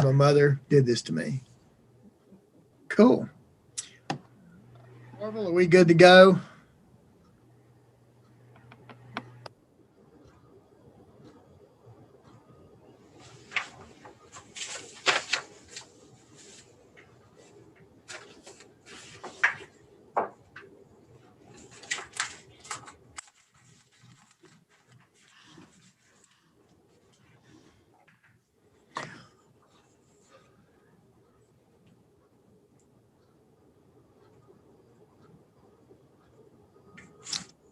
My mother did this to me. Cool. Marvel, are we good to go?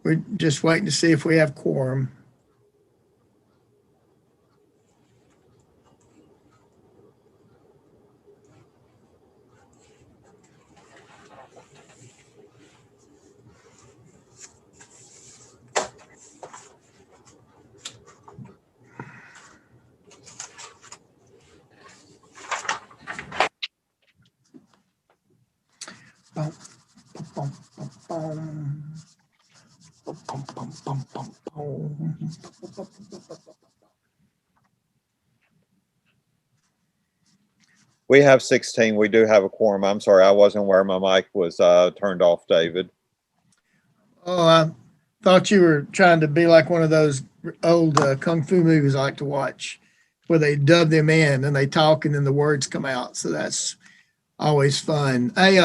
We're just waiting to see if we have quorum. Bum, bum, bum, bum. Bum, bum, bum, bum, bum. We have 16. We do have a quorum. I'm sorry, I wasn't aware my mic was turned off, David. Oh, I thought you were trying to be like one of those old kung fu movies I like to watch, where they dub them in and they talk and then the words come out. So that's always fun. Hey,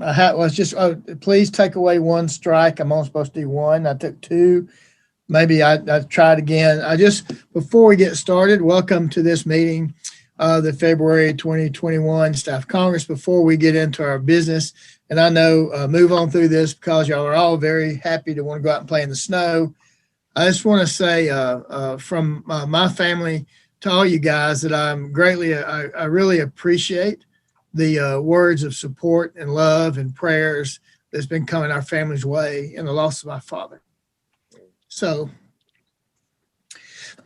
my hat was just, please take away one strike. I'm only supposed to do one. I took two. Maybe I tried again. Before we get started, welcome to this meeting, the February 2021 Staff Congress. Before we get into our business, and I know move on through this because y'all are all very happy to want to go out and play in the snow. I just want to say from my family to all you guys that I really appreciate the words of support and love and prayers that's been coming our family's way in the loss of my father. So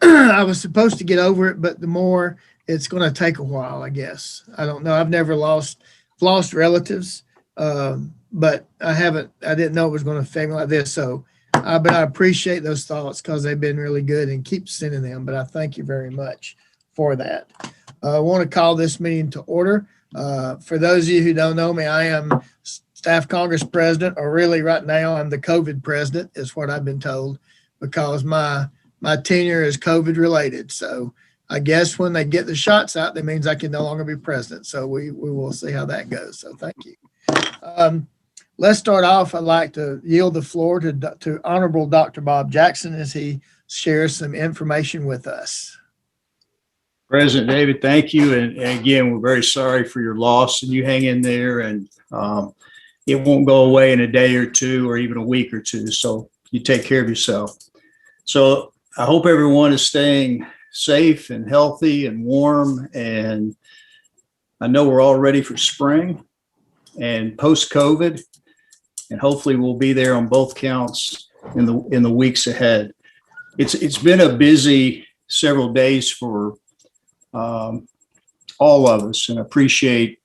I was supposed to get over it, but the more it's going to take a while, I guess. I don't know. I've never lost relatives, but I didn't know it was going to affect me like this. So, but I appreciate those thoughts because they've been really good and keep sending them. But I thank you very much for that. I want to call this meeting to order. For those of you who don't know me, I am Staff Congress President, or really right now I'm the COVID President, is what I've been told, because my tenure is COVID related. So I guess when they get the shots out, that means I can no longer be president. So we will see how that goes. So thank you. Let's start off. I'd like to yield the floor to Honorable Dr. Bob Jackson as he shares some information with us. President David, thank you. And again, we're very sorry for your loss, and you hang in there, and it won't go away in a day or two or even a week or two. So you take care of yourself. So I hope everyone is staying safe and healthy and warm. And I know we're all ready for spring and post-COVID, and hopefully we'll be there on both counts in the weeks ahead. It's been a busy several days for all of us, and appreciate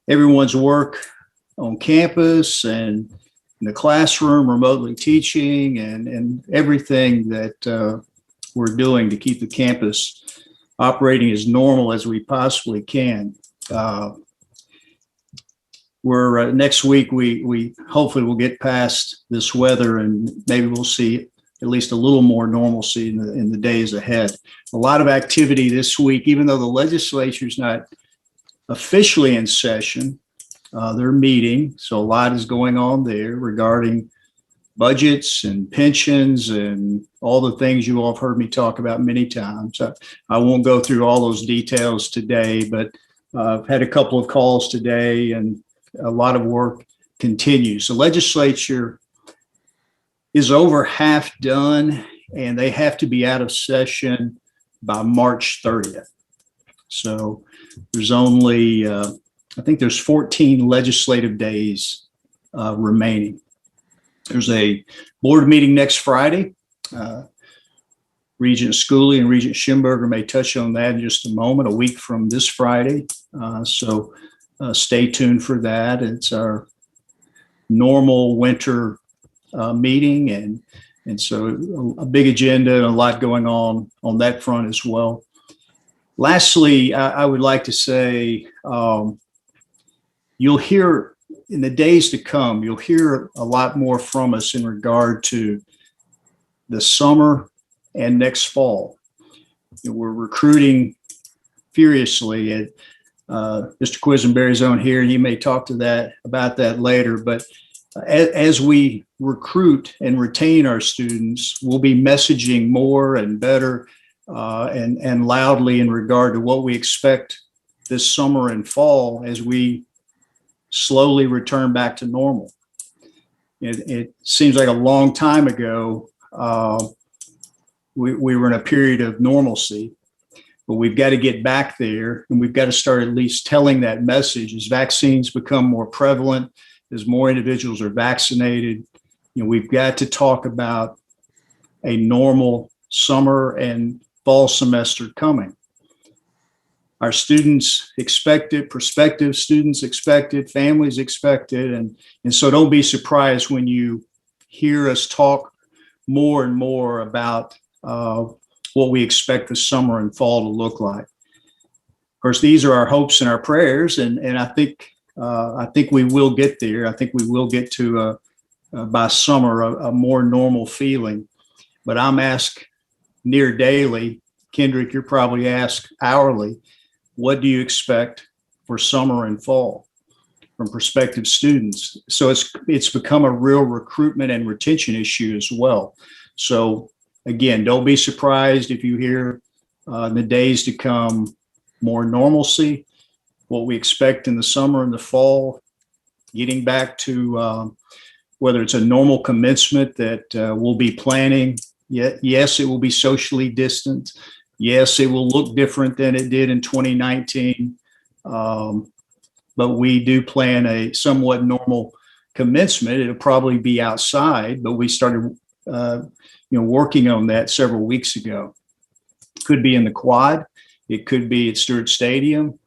everyone's work on campus and in the classroom, remotely teaching, and everything that we're doing to keep the campus operating as normal as we possibly can. We're next week, we hopefully will get past this weather, and maybe we'll see at least a little more normalcy in the days ahead. A lot of activity this week, even though the legislature is not officially in session. They're meeting, so a lot is going on there regarding budgets and pensions and all the things you all have heard me talk about many times. I won't go through all those details today, but I've had a couple of calls today, and a lot of work continues. The legislature is over half done, and they have to be out of session by March 30th. So there's only, I think there's 14 legislative days remaining. There's a board meeting next Friday. Regent Schooley and Regent Schimberger may touch on that in just a moment, a week from this Friday. So stay tuned for that. It's our normal winter meeting, and And so a big agenda and a lot going on that front as well. Lastly, I would like to say, you'll hear in the days to come, you'll hear a lot more from us in regard to the summer and next fall. We're recruiting furiously. And Mr. Quisenberry's on here. He may talk about that later. But as we recruit and retain our students, we'll be messaging more and better and loudly in regard to what we expect this summer and fall as we slowly return back to normal. It seems like a long time ago, we were in a period of normalcy, but we've got to get back there, and we've got to start at least telling that message as vaccines become more prevalent, as more individuals are vaccinated. We've got to talk about a normal summer and fall semester coming. Our students expect it, prospective students expect it, families expect it. And so don't be surprised when you hear us talk more and more about what we expect the summer and fall to look like. Of course, these are our hopes and our prayers, and I think we will get there. I think we will get to by summer a more normal feeling. But I'm asked near daily, Kendrick, you're probably asked hourly, what do you expect for summer and fall from prospective students? So it's become a real recruitment and retention issue as well. So again, don't be surprised if you hear in the days to come more normalcy, what we expect in the summer and the fall, getting back to whether it's a normal commencement that we'll be planning. Yes, it will be socially distant. Yes, it will look different than it did in 2019, but we do plan a somewhat normal commencement. It'll probably be outside, but we started working on that several weeks ago. Could be in the quad. It could be at Stewart Stadium.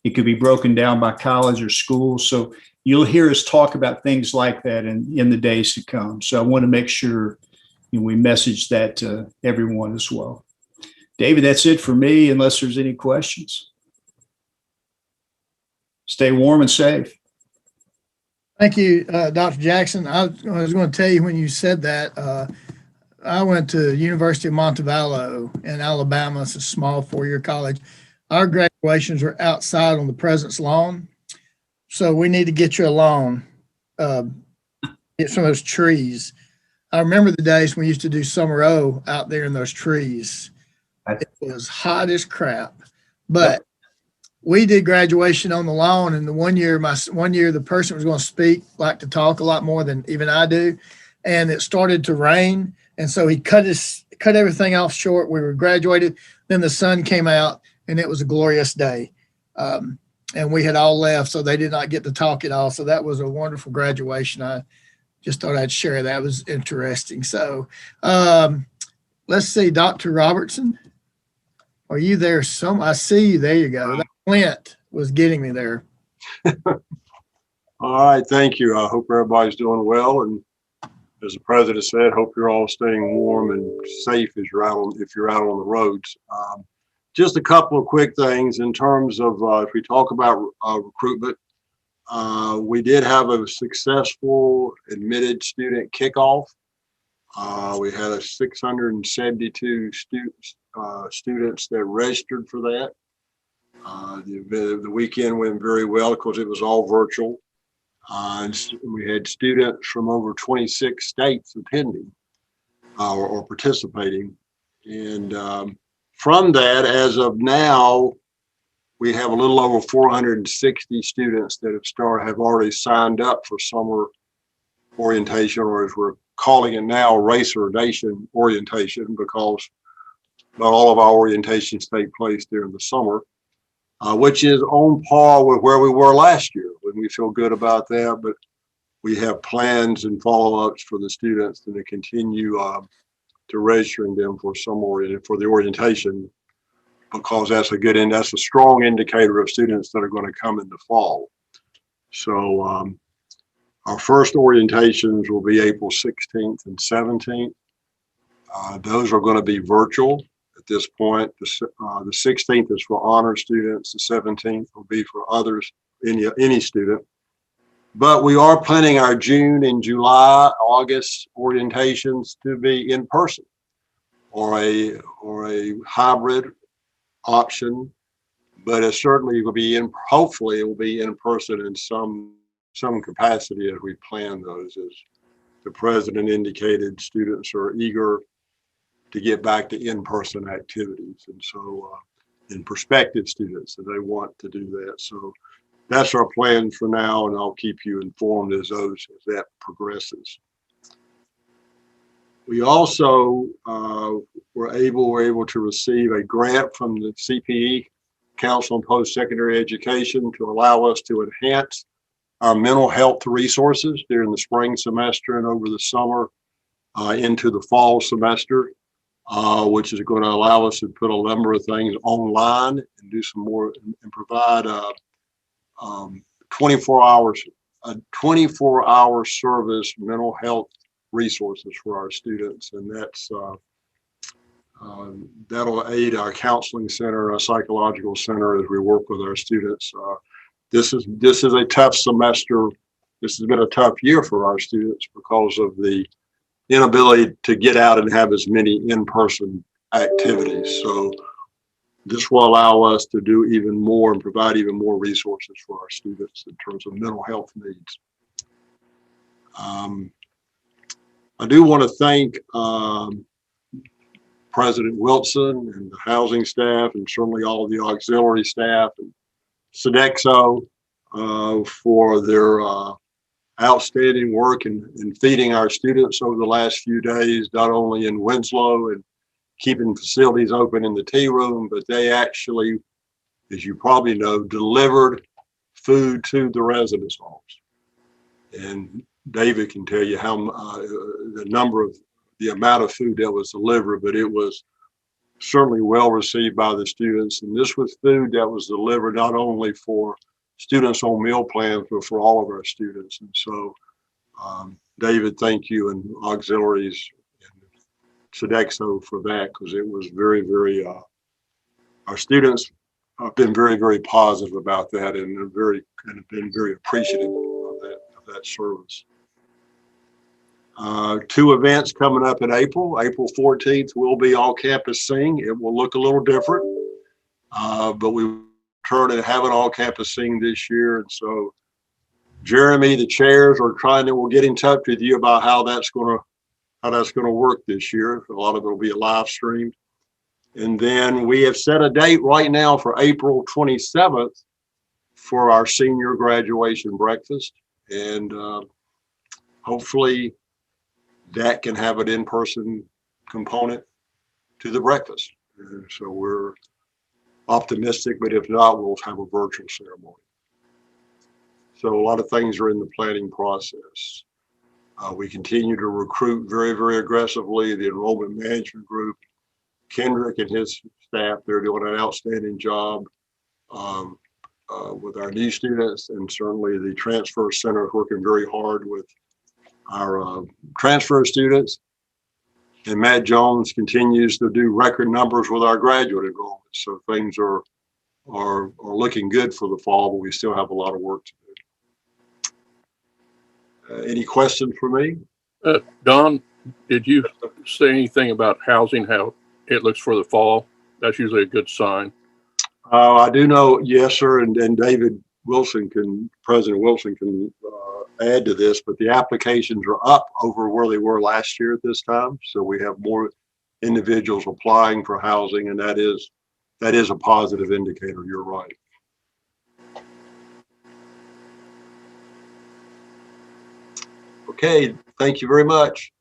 It could be broken down by college or school. So you'll hear us talk about things like that in the days to come. So I want to make sure we message that to everyone as well. David, that's it for me, unless there's any questions. Stay warm and safe. Thank you, Dr. Jackson. I was going to tell you when you said that, I went to University of Montevallo in Alabama. It's a small four-year college. Our graduations were outside on the president's lawn. So we need to get you a lawn, get some of those trees. I remember the days when we used to do Summer O out there in those trees. It was hot as crap, but we did graduation on the lawn. And the one year, the person was going to speak, like to talk a lot more than even I do. And it started to rain. And so he cut everything off short. We were graduated. Then the sun came out and it was a glorious day. And we had all left, so they did not get to talk at all. So that was a wonderful graduation. I just thought I'd share that. It was interesting. So let's see, Dr. Robertson. Are you there? I see you. There you go. That Clint was getting me there. All right. Thank you. I hope everybody's doing well. And as the president said, hope you're all staying warm and safe as if you're out on the roads. Just a couple of quick things in terms of if we talk about recruitment. We did have a successful admitted student kickoff. We had 672 students that registered for that. The weekend went very well because it was all virtual. And we had students from over 26 states attending or participating. And from that, as of now, we have a little over 460 students that have already signed up for summer orientation, or as we're calling it now, race or nation orientation, because not all of our orientations take place during the summer, which is on par with where we were last year. And we feel good about that, but we have plans and follow-ups for the students to continue to registering them for for the orientation, because that's a strong indicator of students that are going to come in the fall. So Our first orientations will be April 16th and 17th. Those are going to be virtual at this point. The 16th is for honor students. The 17th will be for others, any student. But we are planning our June and July, August orientations to be in person or a hybrid option. But it certainly will be hopefully it will be in person in some capacity as we plan those. As the president indicated, students are eager to get back to in-person activities. And so, in prospective students, and they want to do that. So that's our plan for now, and I'll keep you informed as that progresses. We also were able to receive a grant from the CPE, Council on Post-Secondary Education, to allow us to enhance our mental health resources during the spring semester and over the summer into the fall semester, which is going to allow us to put a number of things online and do some more and provide 24-hour service mental health resources for our students. And that'll aid our counseling center, our psychological center as we work with our students. This is a tough semester. This has been a tough year for our students because of the inability to get out and have as many in-person activities. So this will allow us to do even more and provide even more resources for our students in terms of mental health needs. I do want to thank President Wilson and the housing staff, and certainly all of the auxiliary staff and Sodexo for their outstanding work in feeding our students over the last few days, not only in Winslow and keeping facilities open in the tea room, but they actually, as you probably know, delivered food to the residence halls. And David can tell you how the amount of food that was delivered, but it was certainly well received by the students. And this was food that was delivered not only for students on meal plans, but for all of our students. And so, David, thank you, and auxiliaries and Sodexo for that, because it was very, very, our students have been very, very positive about that and have been very appreciative of that service. 2 events coming up in April. April 14th will be All Campus Sing. It will look a little different, but we turn to have an All Campus Sing this year. And so Jeremy, the chairs we'll get in touch with you about how that's going to work this year. A lot of it will be a live stream. And then we have set a date right now for April 27th for our senior graduation breakfast. And hopefully that can have an in-person component to the breakfast. And so we're optimistic, but if not, we'll have a virtual ceremony. So a lot of things are in the planning process. We continue to recruit very, very aggressively. The enrollment management group, Kendrick and his staff, they're doing an outstanding job with our new students, and certainly the transfer center is working very hard with our transfer students. And Matt Jones continues to do record numbers with our graduate enrollment. So things are looking good for the fall, but we still have a lot of work to do. Any questions for me? Don, did you say anything about housing, how it looks for the fall? That's usually a good sign. I do know, yes, sir. And President Wilson can add to this, but the applications are up over where they were last year at this time. So we have more individuals applying for housing, and that is a positive indicator. You're right. Okay, thank you very much.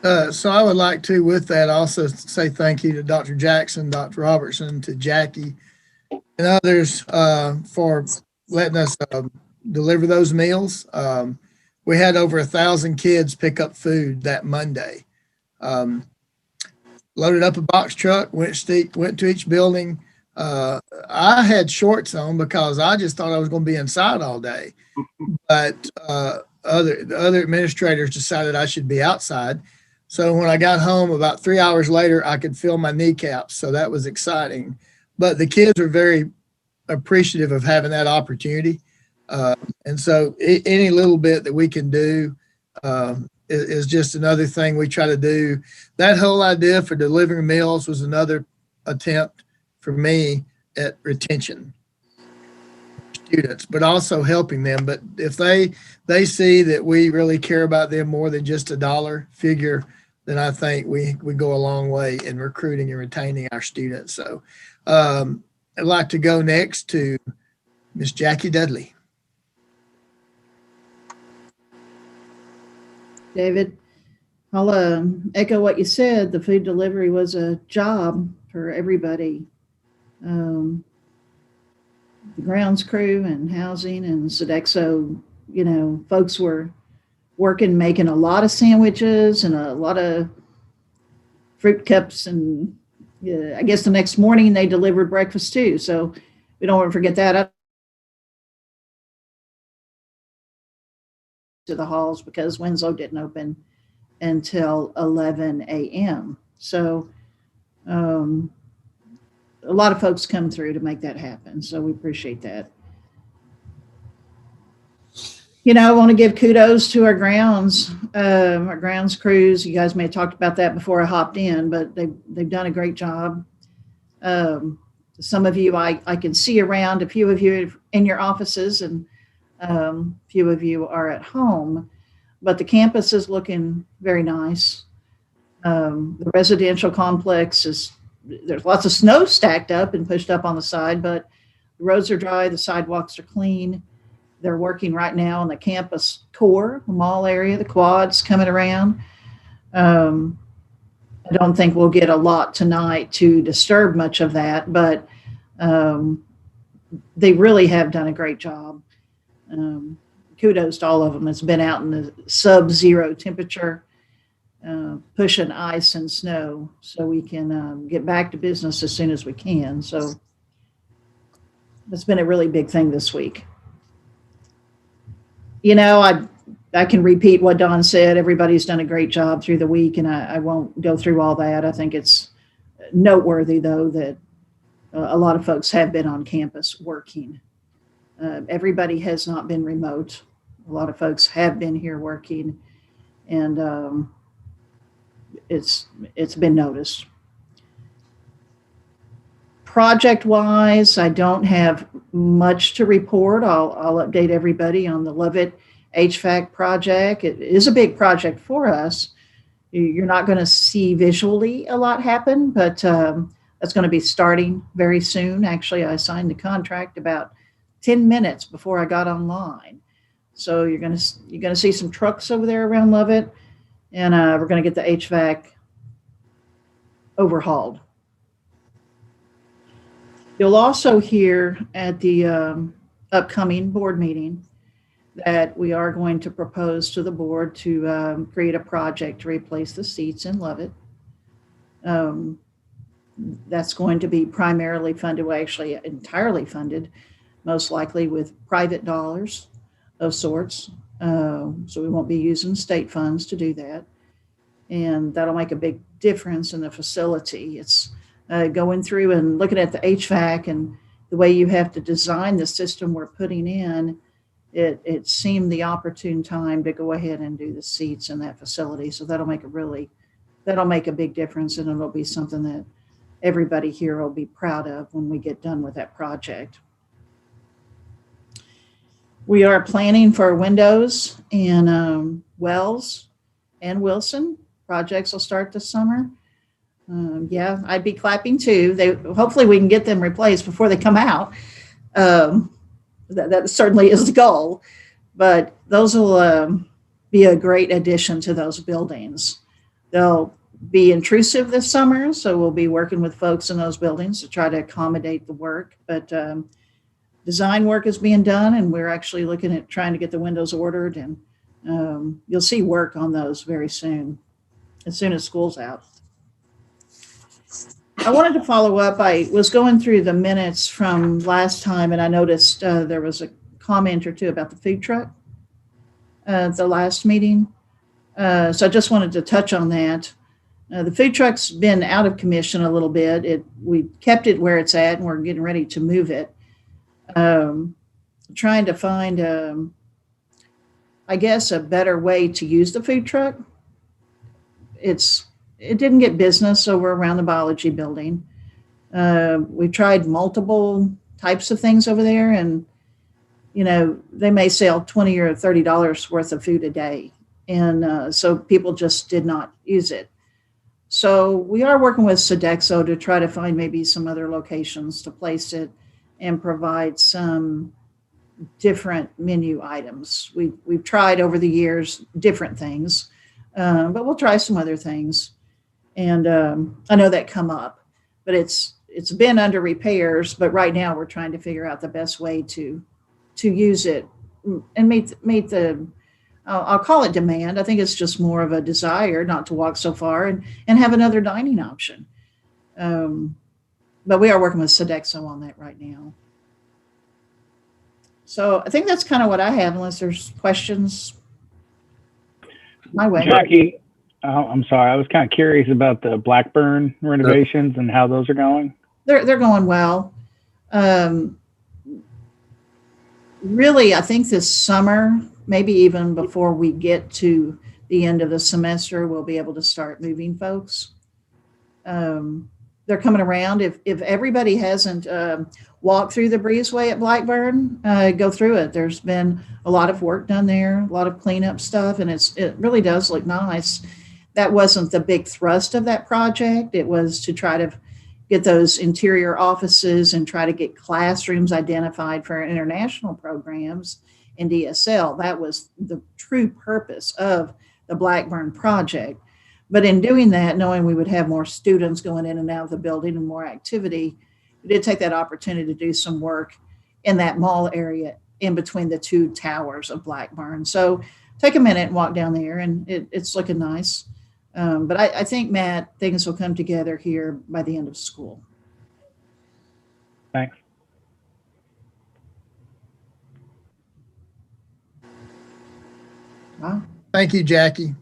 So I would like to, with that, also say thank you to Dr. Jackson, Dr. Robertson, to Jackie and others for letting us deliver those meals. We had over 1,000 kids pick up food that Monday. Loaded up a box truck, went to each building, I had shorts on because I just thought I was going to be inside all day. But the other administrators decided I should be outside. So when I got home about 3 hours later, I could feel my kneecaps. So that was exciting. But the kids are very appreciative of having that opportunity. And so any little bit that we can do is just another thing we try to do. That whole idea for delivering meals was another attempt for me at retention students, but also helping them. But if they see that we really care about them more than just a dollar figure, then I think we go a long way in recruiting and retaining our students. So I'd like to go next to Miss Jackie Dudley. David, I'll echo what you said. The food delivery was a job for everybody. The grounds crew and housing and Sodexo, folks were working, making a lot of sandwiches and a lot of fruit cups. And I guess the next morning they delivered breakfast too. So we don't want to forget that. To the halls because Winslow didn't open until 11 a.m. So a lot of folks come through to make that happen. So we appreciate that. I want to give kudos to our grounds crews. You guys may have talked about that before I hopped in, but they've done a great job. Some of you I can see around, a few of you in your offices, and a few of you are at home, but the campus is looking very nice. The residential complex there's lots of snow stacked up and pushed up on the side, but the roads are dry, the sidewalks are clean. They're working right now on the campus core, the mall area, the quads coming around. I don't think we'll get a lot tonight to disturb much of that, but they really have done a great job. Kudos to all of them. It's been out in the sub-zero temperature, pushing ice and snow so we can get back to business as soon as we can. So it's been a really big thing this week. I can repeat what Don said. Everybody's done a great job through the week, and I won't go through all that. I think it's noteworthy, though, that a lot of folks have been on campus working. Everybody has not been remote. A lot of folks have been here working, and it's been noticed. Project-wise, I don't have much to report. I'll update everybody on the Lovett HVAC project. It is a big project for us. You're not going to see visually a lot happen, but that's going to be starting very soon. Actually, I signed the contract about 10 minutes before I got online. So you're going to see some trucks over there around Lovett, and we're going to get the HVAC overhauled. You'll also hear at the upcoming board meeting that we are going to propose to the board to create a project to replace the seats in Lovett. That's going to be primarily funded, well, actually entirely funded, most likely with private dollars of sorts. So we won't be using state funds to do that. And that'll make a big difference in the facility. It's going through and looking at the HVAC and the way you have to design the system we're putting in. It seemed the opportune time to go ahead and do the seats in that facility. So that'll make a big difference, and it'll be something that everybody here will be proud of when we get done with that project. We are planning for Windows and Wells and Wilson. Projects will start this summer. Yeah, I'd be clapping too. Hopefully we can get them replaced before they come out. That certainly is the goal, but those will be a great addition to those buildings. They'll be intrusive this summer, so we'll be working with folks in those buildings to try to accommodate the work. But design work is being done, and we're actually looking at trying to get the windows ordered, and you'll see work on those very soon, as soon as school's out. I wanted to follow up. I was going through the minutes from last time, and I noticed there was a comment or two about the food truck at the last meeting. So I just wanted to touch on that. The food truck's been out of commission a little bit. We kept it where it's at, and we're getting ready to move it. Trying to find, I guess, a better way to use the food truck. It didn't get business over around the biology building. We tried multiple types of things over there, and they may sell $20 or $30 worth of food a day, and so people just did not use it. So we are working with Sodexo to try to find maybe some other locations to place it and provide some different menu items. We've tried over the years different things, but we'll try some other things. And I know that come up, but it's been under repairs. But right now we're trying to figure out the best way to use it and meet the I'll call it demand. I think it's just more of a desire not to walk so far and have another dining option. But we are working with Sodexo on that right now. So I think that's kind of what I have, unless there's questions my way. Jackie, I'm sorry. I was kind of curious about the Blackburn renovations and how those are going. They're going well. Really, I think this summer, maybe even before we get to the end of the semester, we'll be able to start moving folks. They're coming around. If everybody hasn't walked through the breezeway at Blackburn, go through it. There's been a lot of work done there, a lot of cleanup stuff, and it really does look nice. That wasn't the big thrust of that project. It was to try to get those interior offices and try to get classrooms identified for international programs in DSL. That was the true purpose of the Blackburn project. But in doing that, knowing we would have more students going in and out of the building and more activity, we did take that opportunity to do some work in that mall area in between the two towers of Blackburn. So take a minute and walk down there, and it's looking nice. But I think, Matt, things will come together here by the end of school. Thanks. Wow. Thank you, Jackie.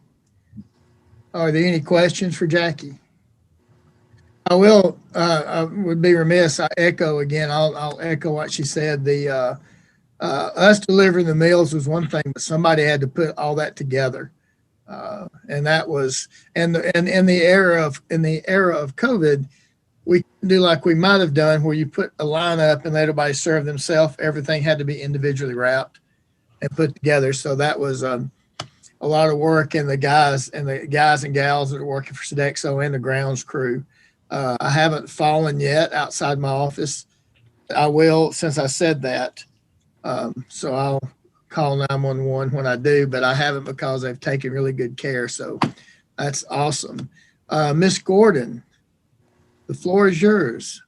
Are there any questions for Jackie? I would be remiss. I'll echo what she said. Us delivering the meals was one thing, but somebody had to put all that together. And that was, and in the era of COVID, we do like we might have done, where you put a line up and let everybody serve themselves. Everything had to be individually wrapped and put together. So that was a lot of work, and the guys and gals that are working for Sodexo and the grounds crew. I haven't fallen yet outside my office. I will, since I said that. So I'll call 911 when I do, but I haven't, because they've taken really good care. So that's awesome. Miss Gordon, the floor is yours.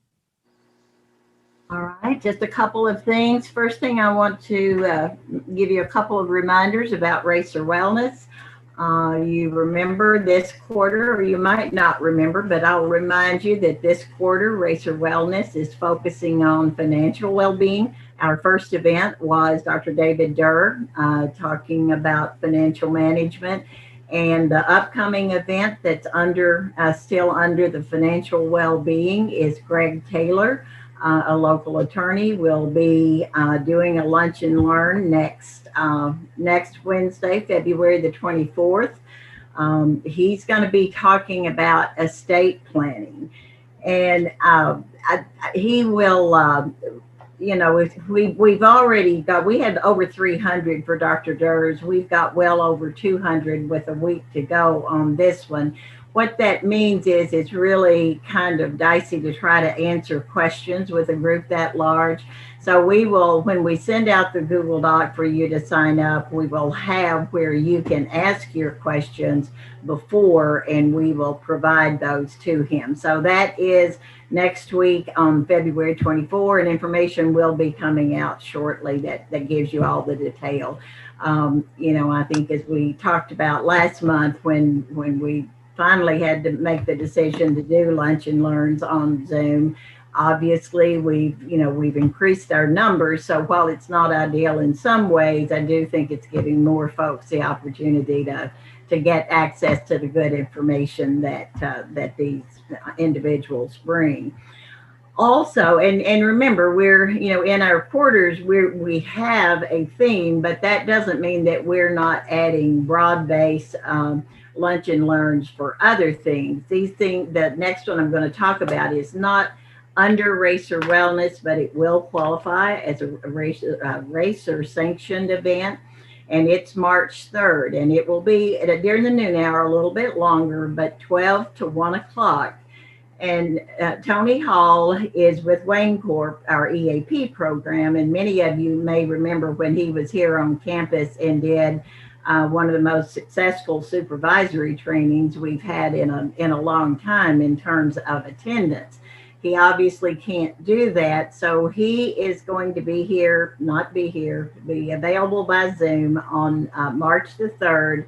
All right, just a couple of things. First thing, I want to give you a couple of reminders about Racer Wellness. You remember this quarter, or you might not remember, but I'll remind you that this quarter, Racer Wellness is focusing on financial well-being. Our first event was Dr. David Durr talking about financial management. And the upcoming event that's still under the financial well-being is Greg Taylor, a local attorney, will be doing a lunch and learn next Wednesday, February the 24th. He's going to be talking about estate planning, and he will. We've already got, we had over 300 for Dr. Durr's. We've got well over 200 with a week to go on this one. What that means is it's really kind of dicey to try to answer questions with a group that large. So we will, when we send out the Google Doc for you to sign up, we will have where you can ask your questions before, and we will provide those to him. So that is next week on February 24, and information will be coming out shortly that gives you all the detail. I think as we talked about last month when we finally had to make the decision to do lunch and learns on Zoom. Obviously, we've increased our numbers. So while it's not ideal in some ways, I do think it's giving more folks the opportunity to get access to the good information that these individuals bring. Also, and remember, we're, in our quarters, we have a theme, but that doesn't mean that we're not adding broad-based lunch and learns for other things. These things, the next one I'm going to talk about is not under race or wellness, but it will qualify as a race or sanctioned event. And it's March 3rd, and it will be during the noon hour, a little bit longer, but 12 to 1 o'clock. And Tony Hall is with Wayne Corp, our EAP program. And many of you may remember when he was here on campus and did one of the most successful supervisory trainings we've had in a long time in terms of attendance. He obviously can't do that. So he is going to be here, be available by Zoom on March the 3rd.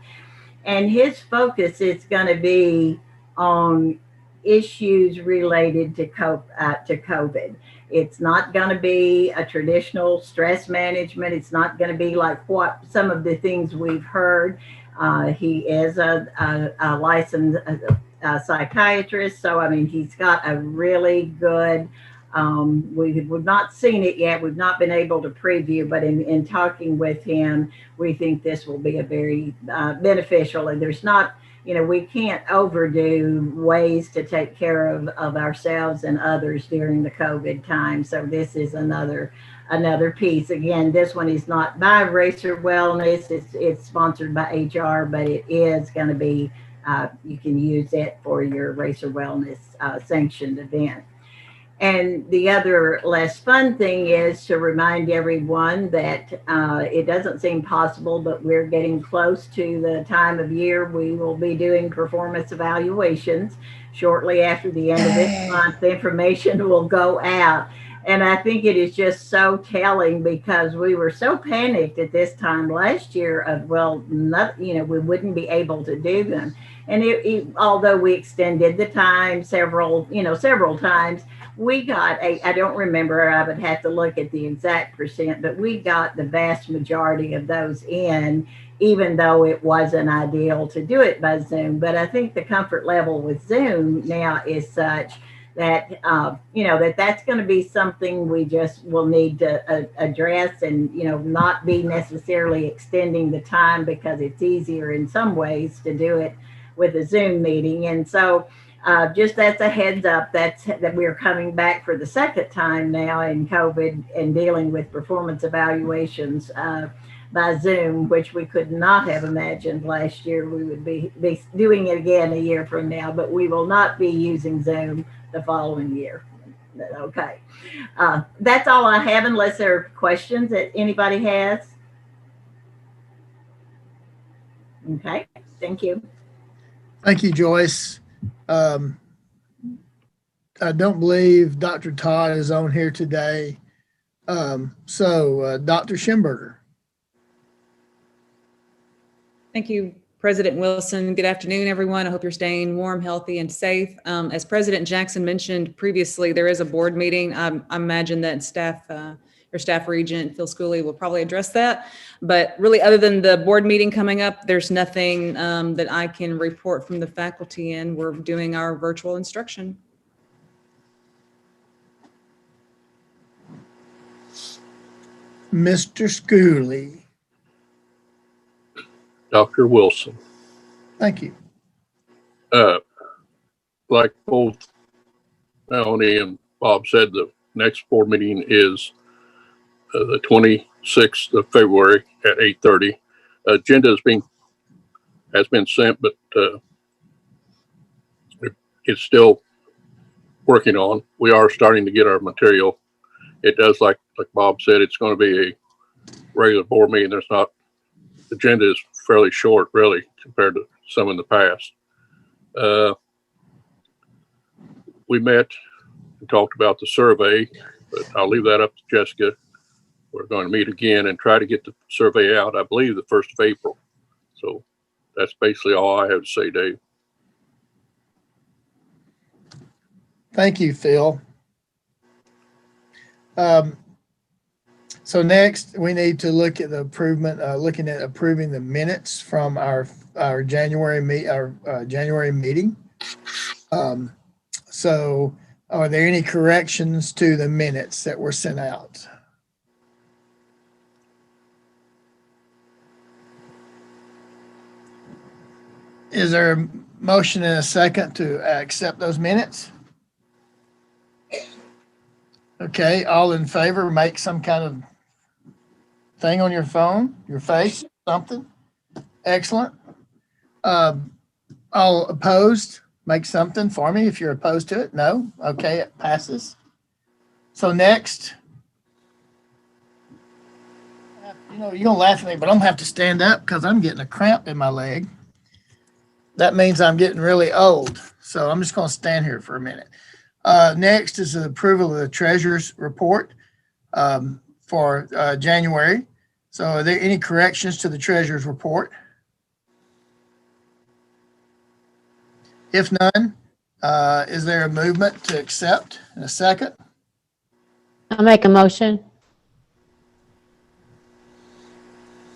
And his focus is going to be on issues related to COVID. It's not going to be a traditional stress management. It's not going to be like what some of the things we've heard. He is a licensed psychiatrist. So, I mean, he's got a really good, we've not seen it yet. We've not been able to preview, but in talking with him, we think this will be a very beneficial. And there's not, we can't overdo ways to take care of ourselves and others during the COVID time. So this is another piece. Again, this one is not by Race or Wellness. It's sponsored by HR, but it is going to be, you can use it for your Race or Wellness sanctioned event. And the other less fun thing is to remind everyone that it doesn't seem possible, but we're getting close to the time of year we will be doing performance evaluations. Shortly after the end of this month, the information will go out. And I think it is just so telling because we were so panicked at this time last year of, we wouldn't be able to do them. And although we extended the time several times, we got I don't remember, I would have to look at the exact percent, but we got the vast majority of those in, even though it wasn't ideal to do it by Zoom. But I think the comfort level with Zoom now is such that, that's going to be something we just will need to address and, not be necessarily extending the time because it's easier in some ways to do it with a Zoom meeting. And so just as a heads up, that we're coming back for the second time now in COVID and dealing with performance evaluations by Zoom, which we could not have imagined last year. We would be doing it again a year from now, but we will not be using Zoom the following year. Okay. That's all I have unless there are questions that anybody has. Okay. Thank you. Thank you, Joyce. I don't believe Dr. Todd is on here today. So Dr. Schimberger. Thank you, President Wilson. Good afternoon, everyone. I hope you're staying warm, healthy, and safe. As President Jackson mentioned previously, there is a board meeting. I imagine that your staff regent, Phil Schooley, will probably address that. But really, other than the board meeting coming up, there's nothing that I can report from the faculty, and we're doing our virtual instruction. Mr. Schooley. Dr. Wilson. Thank you. Like both Melanie and Bob said, the next board meeting is the 26th of February at 8:30. Agenda has been sent, but it's still working on. We are starting to get our material. It does, like Bob said, it's going to be a regular board meeting. The agenda is fairly short, really, compared to some in the past. We met and talked about the survey, but I'll leave that up to Jessica. We're going to meet again and try to get the survey out, I believe, the 1st of April. So that's basically all I have to say, Dave. Thank you, Phil. So next, we need to look at the looking at approving the minutes from our January meeting. So are there any corrections to the minutes that were sent out? Is there a motion and a second to accept those minutes? Okay, all in favor, make some kind of thing on your phone, your face, something. Excellent. All opposed, make something for me if you're opposed to it. No? Okay, it passes. So next, you're going to laugh at me, but I'm going to have to stand up because I'm getting a cramp in my leg. That means I'm getting really old. So I'm just going to stand here for a minute. Next is the approval of the treasurer's report for January. So are there any corrections to the treasurer's report? If none, is there a movement to accept in a second? I'll make a motion.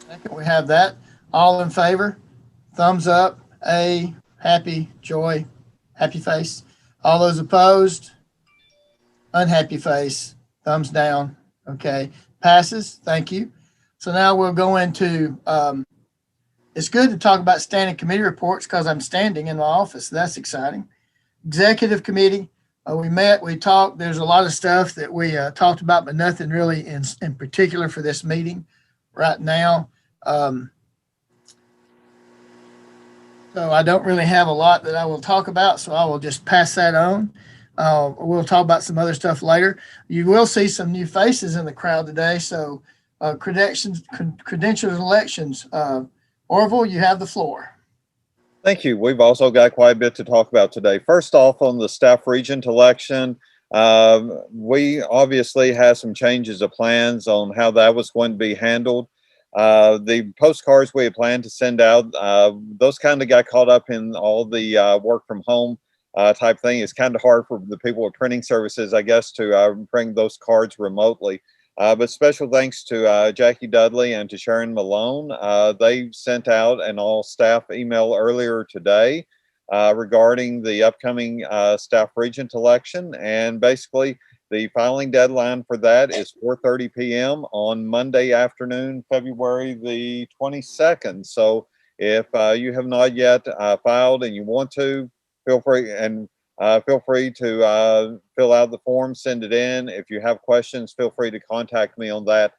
Second, we have that. All in favor? Thumbs up, A, happy, joy, happy face. All those opposed? Unhappy face, thumbs down. Okay, passes. Thank you. So now we'll go into, it's good to talk about standing committee reports because I'm standing in my office. That's exciting. Executive committee, we met, we talked. There's a lot of stuff that we talked about, but nothing really in particular for this meeting right now. So I don't really have a lot that I will talk about, so I will just pass that on. We'll talk about some other stuff later. You will see some new faces in the crowd today. So credentials elections. Orville, you have the floor. Thank you. We've also got quite a bit to talk about today. First off, on the staff regent election, we obviously had some changes of plans on how that was going to be handled. The postcards we had planned to send out, those kind of got caught up in all the work from home type thing. It's kind of hard for the people with printing services, I guess, to bring those cards remotely. But special thanks to Jackie Dudley and to Sharon Malone. They sent out an all staff email earlier today regarding the upcoming staff regent election. And basically, the filing deadline for that is 4:30 p.m. on Monday afternoon, February the 22nd. So if you have not yet filed and you want to, feel free to fill out the form, send it in. If you have questions, feel free to contact me on that.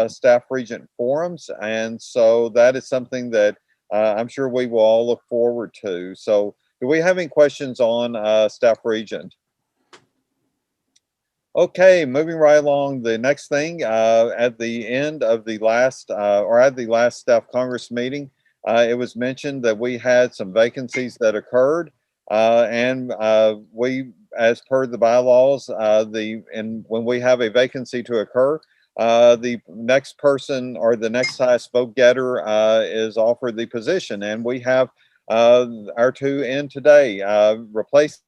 Staff regent forums. And so that is something that I'm sure we will all look forward to. So do we have any questions on staff regent? Okay, moving right along. The next thing, at the end of the last, or at the last staff Congress meeting, it was mentioned that we had some vacancies that occurred, and we, as per the bylaws, when we have a vacancy to occur, the next person or the next highest vote getter is offered the position, and we have our two in today. Replace.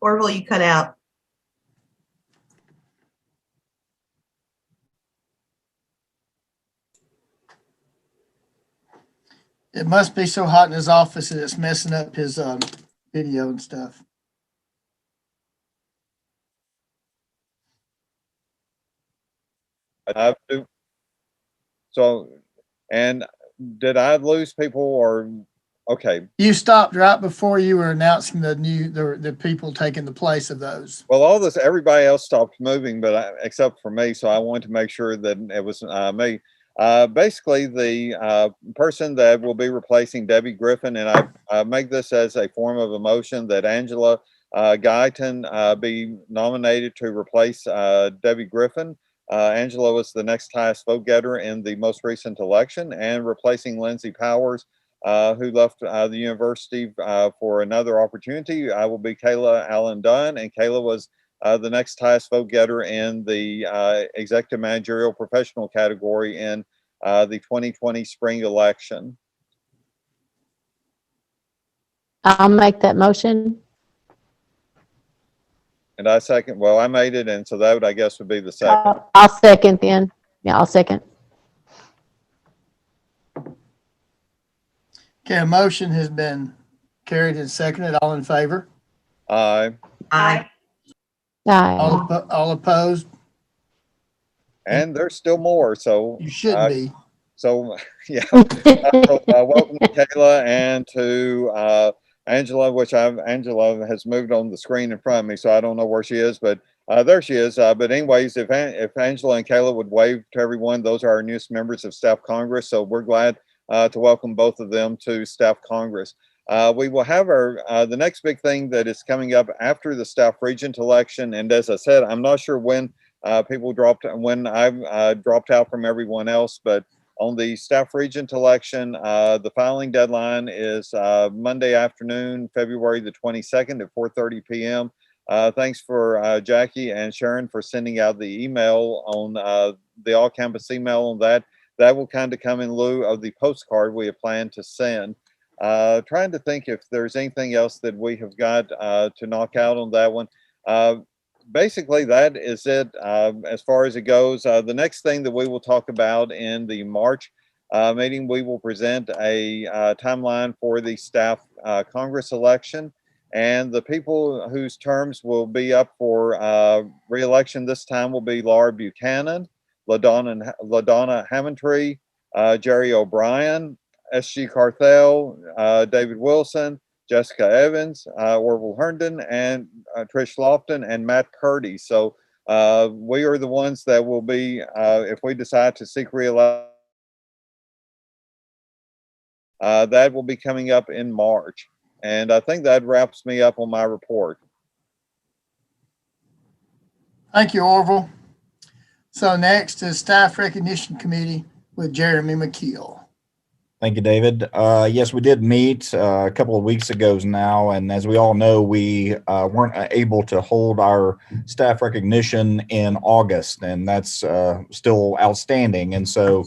Orville, you cut out. It must be so hot in his office that it's messing up his video and stuff. So, and did I lose people or? Okay. You stopped right before you were announcing the people taking the place of those. Well, everybody else stopped moving, but except for me. So I wanted to make sure that it was me. Basically, the person that will be replacing Debbie Griffin, and I make this as a form of a motion that Angela Guyton be nominated to replace Debbie Griffin. Angela was the next highest vote getter in the most recent election, and replacing Lindsay Powers, who left the university for another opportunity, will be Kayla Allen Dunn. And Kayla was the next highest vote getter in the executive managerial professional category in the 2020 spring election. I'll make that motion. And I second, well, I made it, and so that would, I guess, would be the second. I'll second then. Yeah, I'll second. Okay, a motion has been carried and seconded. All in favor? Aye. Aye. Aye. All opposed? And there's still more, so. You should be. So, yeah. Welcome to Kayla and to Angela, Angela has moved on the screen in front of me, so I don't know where she is, but there she is. But anyways, if Angela and Kayla would wave to everyone, those are our newest members of Staff Congress. So we're glad to welcome both of them to Staff Congress. We will have the next big thing that is coming up after the Staff Regent election. And as I said, I'm not sure when I dropped out from everyone else, but on the Staff Regent election, the filing deadline is Monday afternoon, February the 22nd at 4:30 p.m. Thanks for Jackie and Sharon for sending out the email on the all-campus email on that. That will kind of come in lieu of the postcard we have planned to send. Trying to think if there's anything else that we have got to knock out on that one. Basically, that is it as far as it goes. The next thing that we will talk about in the March meeting, we will present a timeline for the Staff Congress election. And the people whose terms will be up for re-election this time will be Laura Buchanan, LaDonna Hammondtree, Jerry O'Brien, S.G. Carthel, David Wilson, Jessica Evans, Orville Herndon, and Trish Lofton, and Matt Curdy. So we are the ones that will be, if we decide to seek re-election, that will be coming up in March. And I think that wraps me up on my report. Thank you, Orville. So next is Staff Recognition Committee with Jeremy McKeel. Thank you, David. Yes, we did meet a couple of weeks ago now, and as we all know, we weren't able to hold our staff recognition in August, and that's still outstanding. And so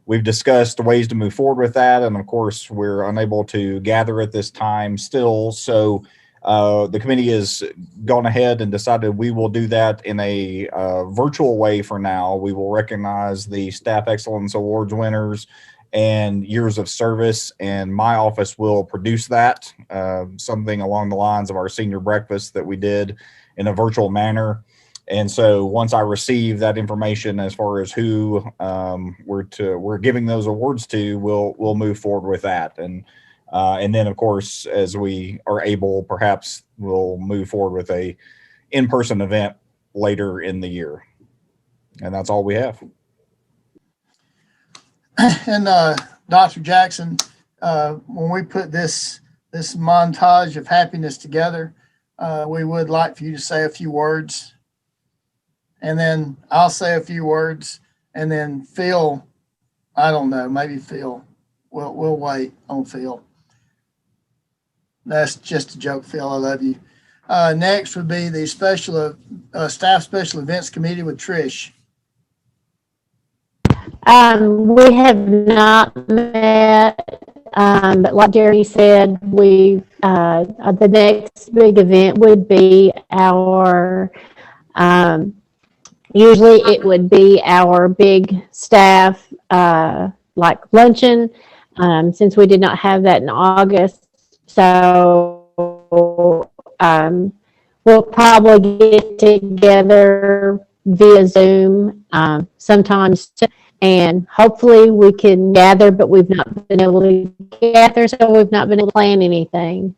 we've discussed ways to move forward with that, and of course, we're unable to gather at this time still. So the committee has gone ahead and decided we will do that in a virtual way for now. We will recognize the Staff Excellence Awards winners and years of service, and my office will produce that, something along the lines of our senior breakfast that we did in a virtual manner. And so once I receive that information as far as who we're giving those awards to, we'll move forward with that. And then of course, as we are able, perhaps we'll move forward with a in-person event later in the year. And that's all we have. And Dr. Jackson, when we put this montage of happiness together, we would like for you to say a few words, and then I'll say a few words, and then Phil, I don't know, maybe Phil. We'll wait on Phil. That's just a joke, Phil. I love you. Next would be the Staff Special Events Committee with Trish. We have not met, but like Jerry said, the next big event would be our, usually it would be our big staff, like luncheon, since we did not have that in August. So we'll probably get together via Zoom sometimes, and hopefully we can gather, but we've not been able to gather, so we've not been able to plan anything.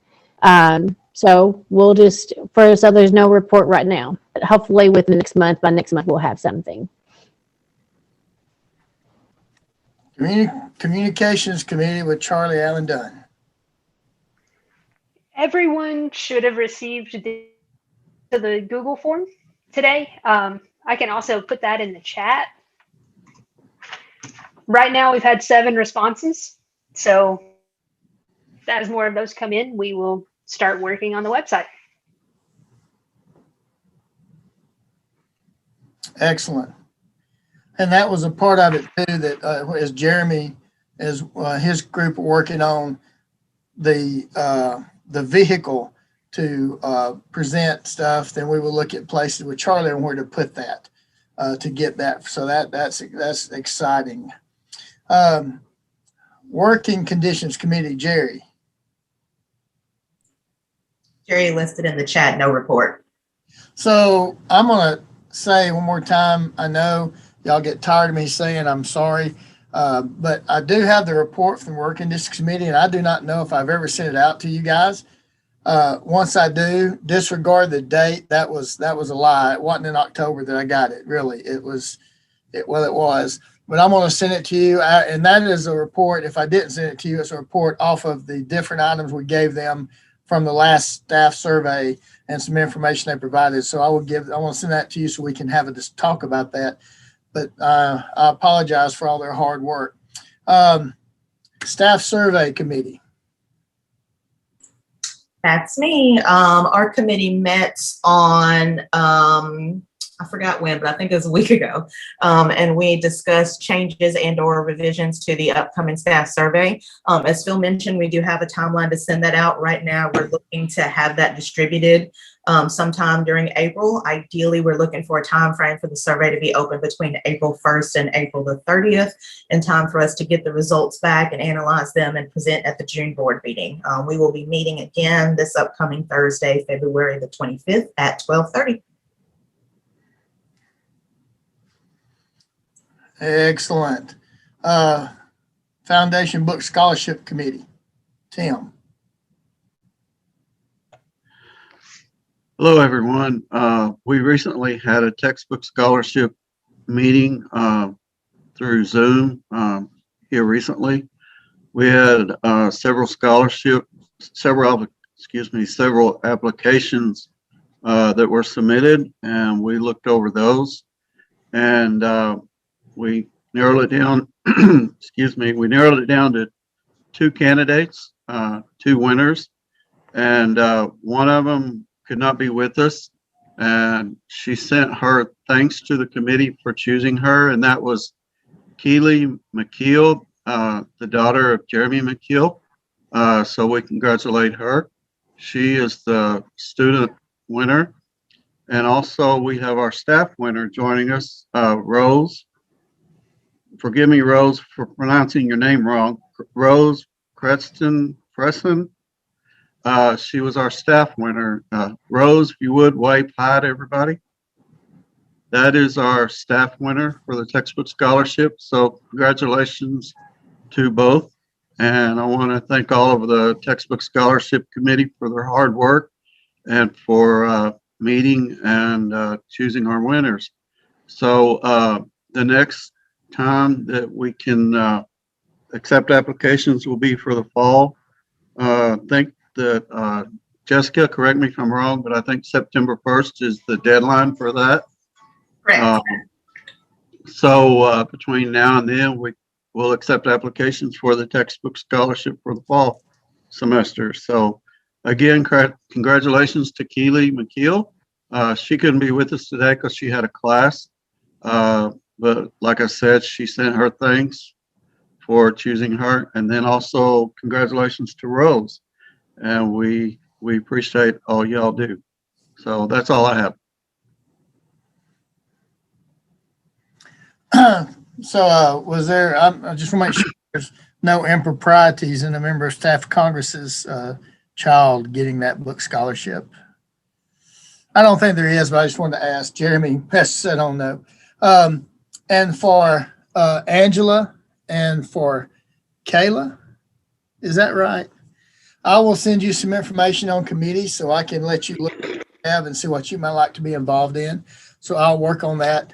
So we'll just, so there's no report right now, but hopefully within by next month, we'll have something. Communications Committee with Charlie Allen Dunn. Everyone should have received the Google form today. I can also put that in the chat. Right now, we've had 7 responses. So as more of those come in, we will start working on the website. Excellent. And that was a part of it too, that as Jeremy, as his group are working on the vehicle to present stuff, then we will look at places with Charlie and where to put that to get that. So that's exciting. Working Conditions Committee, Jerry. Jerry listed in the chat, no report. So I'm going to say one more time, I know y'all get tired of me saying I'm sorry, but I do have the report from the Working Conditions Committee, and I do not know if I've ever sent it out to you guys. Once I do, disregard the date. That was a lie. It wasn't in October that I got it. Really, it was. It was. But I'm going to send it to you, and that is a report. If I didn't send it to you, it's a report off of the different items we gave them from the last staff survey and some information they provided. So I want to send that to you so we can have a talk about that. But I apologize for all their hard work. Staff Survey Committee. That's me. Our committee met on, I forgot when, but I think it was a week ago. And we discussed changes and or revisions to the upcoming staff survey. As Phil mentioned, we do have a timeline to send that out. Right now, we're looking to have that distributed sometime during April. Ideally, we're looking for a time frame for the survey to be open between April 1st and April the 30th, in time for us to get the results back and analyze them and present at the June board meeting. We will be meeting again this upcoming Thursday, February the 25th at 12:30. Excellent. Foundation Book Scholarship Committee, Tim. Hello, everyone. We recently had a textbook scholarship meeting through Zoom here recently. We had several applications that were submitted, and we looked over those, and we narrowed it down. We narrowed it down to 2 candidates, 2 winners, and one of them could not be with us, and she sent her thanks to the committee for choosing her, and that was Keely McKeel, the daughter of Jeremy McKeel. So we congratulate her. She is the student winner, and also we have our staff winner joining us, Rose. Forgive me, Rose, for pronouncing your name wrong. Rose Creston. She was our staff winner. Rose, if you would, wave hi to everybody. That is our staff winner for the textbook scholarship. So congratulations to both. And I want to thank all of the textbook scholarship committee for their hard work and for meeting and choosing our winners. So the next time that we can accept applications will be for the fall. I think that Jessica, correct me if I'm wrong, but I think September 1st is the deadline for that. Correct. So between now and then, we will accept applications for the textbook scholarship for the fall semester. So again, congratulations to Keely McKeel. She couldn't be with us today because she had a class. But like I said, she sent her thanks for choosing her. And then also congratulations to Rose. And we appreciate all y'all do. So that's all I have. So was there, I just want to make sure there's no improprieties in a member of staff Congress's child getting that book scholarship. I don't think there is, but I just wanted to ask. Jeremy has said on no. And for Angela and for Kayla, is that right? I will send you some information on committees so I can let you look at what you have and see what you might like to be involved in. So I'll work on that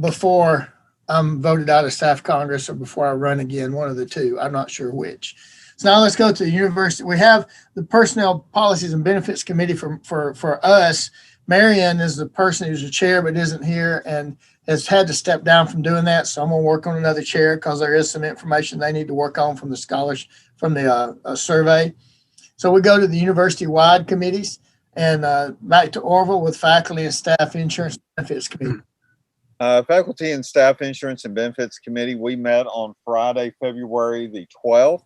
before I'm voted out of staff Congress or before I run again, one of the two. I'm not sure which. So now let's go to the university. We have the Personnel Policies and Benefits Committee for us. Marion is the person who's the chair but isn't here and has had to step down from doing that. So I'm going to work on another chair because there is some information they need to work on from the scholars from the survey. So we go to the university-wide committees. And back to Orville with Faculty and Staff Insurance Benefits Committee. Faculty and Staff Insurance and Benefits Committee, we met on Friday, February the 12th.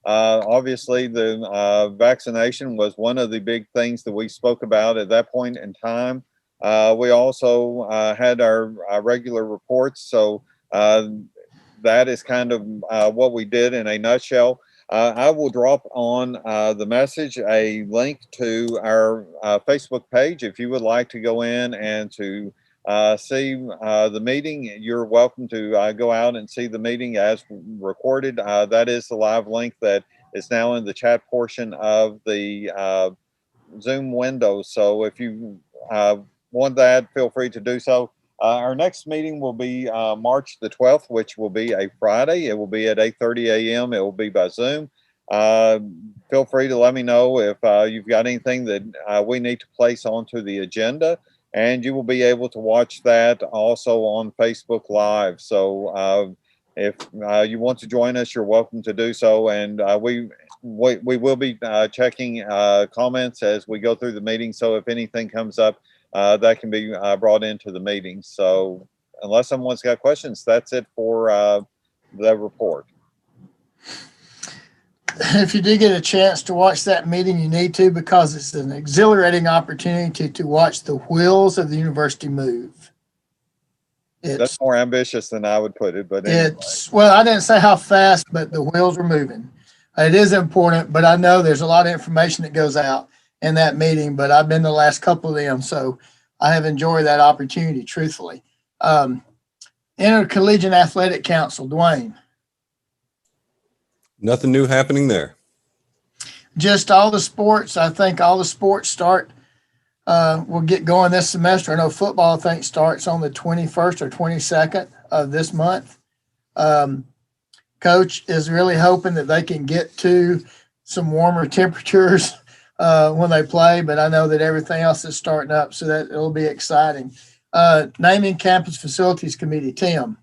Obviously, the vaccination was one of the big things that we spoke about at that point in time. We also had our regular reports, so that is kind of what we did in a nutshell. I will drop on the message a link to our Facebook page. If you would like to go in and to see the meeting, you're welcome to go out and see the meeting as recorded. That is the live link that is now in the chat portion of the Zoom window. So if you want that, feel free to do so. Our next meeting will be March the 12th, which will be a Friday. It will be at 8:30 a.m. It will be by Zoom. Feel free to let me know if you've got anything that we need to place onto the agenda, and you will be able to watch that also on Facebook Live. So if you want to join us, you're welcome to do so. And we will be checking comments as we go through the meeting. So if anything comes up, that can be brought into the meeting. So unless someone's got questions, that's it for the report. If you did get a chance to watch that meeting, you need to, because it's an exhilarating opportunity to watch the wheels of the university move. That's more ambitious than I would put it, but anyway. Well, I didn't say how fast, but the wheels are moving. It is important, but I know there's a lot of information that goes out in that meeting, but I've been to the last couple of them, so I have enjoyed that opportunity, truthfully. Intercollegiate Athletic Council, Dwayne. Nothing new happening there. Just all the sports. I think all the sports start, will get going this semester. I know football, I think, starts on the 21st or 22nd of this month. Coach is really hoping that they can get to some warmer temperatures when they play, but I know that everything else is starting up, so that it'll be exciting. Naming Campus Facilities Committee, Tim.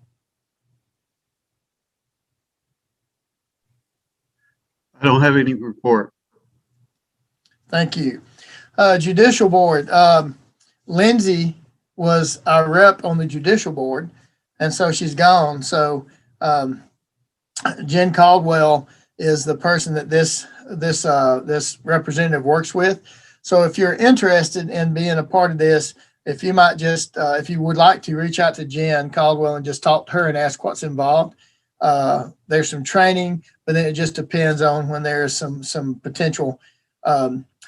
I don't have any report. Thank you. Judicial Board. Lindsay was our rep on the Judicial Board, and so she's gone. So Jen Caldwell is the person that this representative works with. So if you're interested in being a part of this, if you might just, if you would like to, reach out to Jen Caldwell and just talk to her and ask what's involved. There's some training, but then it just depends on when there's some potential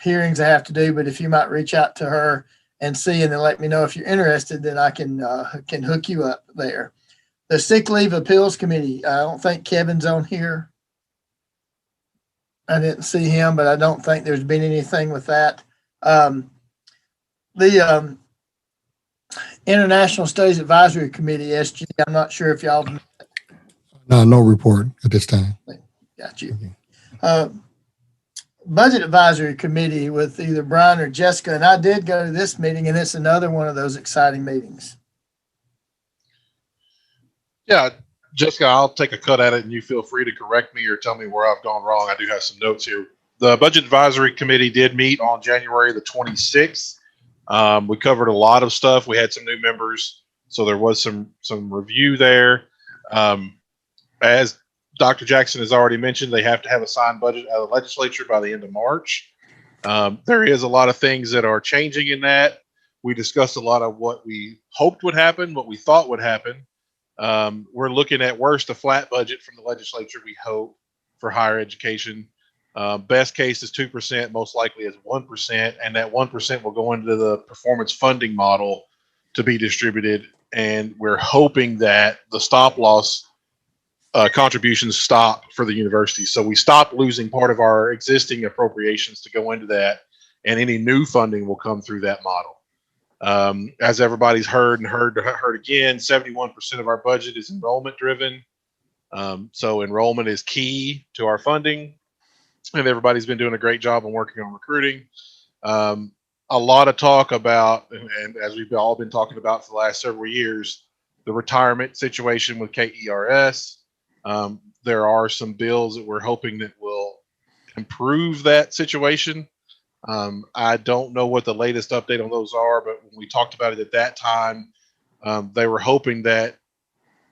hearings I have to do. But if you might reach out to her and see, and then let me know if you're interested, then I can hook you up there. The Sick Leave Appeals Committee. I don't think Kevin's on here. I didn't see him, but I don't think there's been anything with that. The International Studies Advisory Committee, SG. I'm not sure if y'all. No report at this time. Got you. Budget Advisory Committee with either Brian or Jessica, and I did go to this meeting, and it's another one of those exciting meetings. Yeah, Jessica, I'll take a cut at it, and you feel free to correct me or tell me where I've gone wrong. I do have some notes here. The Budget Advisory Committee did meet on January the 26th. We covered a lot of stuff. We had some new members, so there was some review there. As Dr. Jackson has already mentioned, they have to have a signed budget out of the legislature by the end of March. There is a lot of things that are changing in that. We discussed a lot of what we hoped would happen, what we thought would happen. We're looking at worst a flat budget from the legislature, we hope, for higher education. Best case is 2%, most likely is 1%, and that 1% will go into the performance funding model to be distributed. And we're hoping that the stop loss contributions stop for the university. So we stop losing part of our existing appropriations to go into that, and any new funding will come through that model. As everybody's heard again, 71% of our budget is enrollment driven. So enrollment is key to our funding, and everybody's been doing a great job on working on recruiting. A lot of talk about, and as we've all been talking about for the last several years, the retirement situation with KERS. There are some bills that we're hoping that will improve that situation. I don't know what the latest update on those are, but when we talked about it at that time, they were hoping that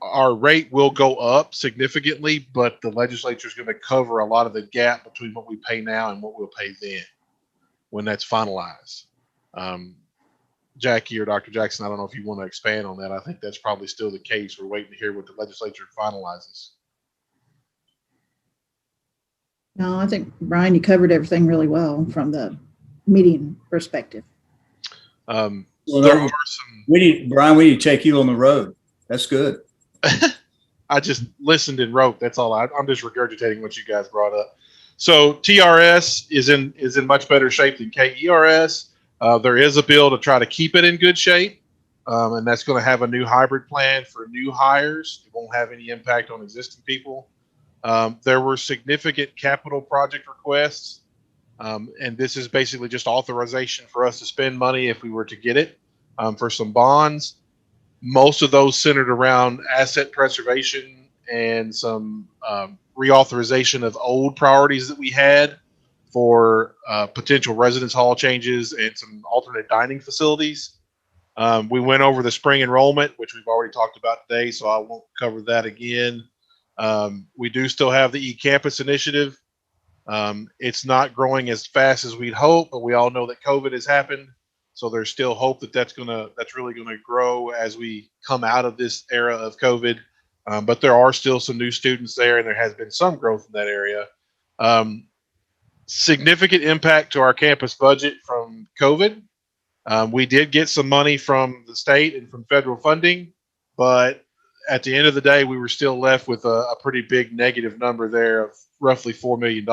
our rate will go up significantly, but the legislature is going to cover a lot of the gap between what we pay now and what we'll pay then when that's finalized. Jackie or Dr. Jackson, I don't know if you want to expand on that. I think that's probably still the case. We're waiting to hear what the legislature finalizes. No, I think, Brian, you covered everything really well from the meeting perspective. Well, There are some. Brian, we need to take you on the road. That's good. I just listened and wrote. That's all. I'm just regurgitating what you guys brought up. So TRS is in much better shape than KERS. There is a bill to try to keep it in good shape, and that's going to have a new hybrid plan for new hires. It won't have any impact on existing people. There were significant capital project requests, and this is basically just authorization for us to spend money if we were to get it for some bonds. Most of those centered around asset preservation and some reauthorization of old priorities that we had for potential residence hall changes and some alternate dining facilities. We went over the spring enrollment, which we've already talked about today, so I won't cover that again. We do still have the Ecampus initiative. It's not growing as fast as we'd hope, but we all know that COVID has happened. So there's still hope that that's really gonna grow as we come out of this era of COVID. But there are still some new students there, and there has been some growth in that area. Significant impact to our campus budget from COVID. We did get some money from the state and from federal funding, but at the end of the day, we were still left with a pretty big negative number there of roughly $4 million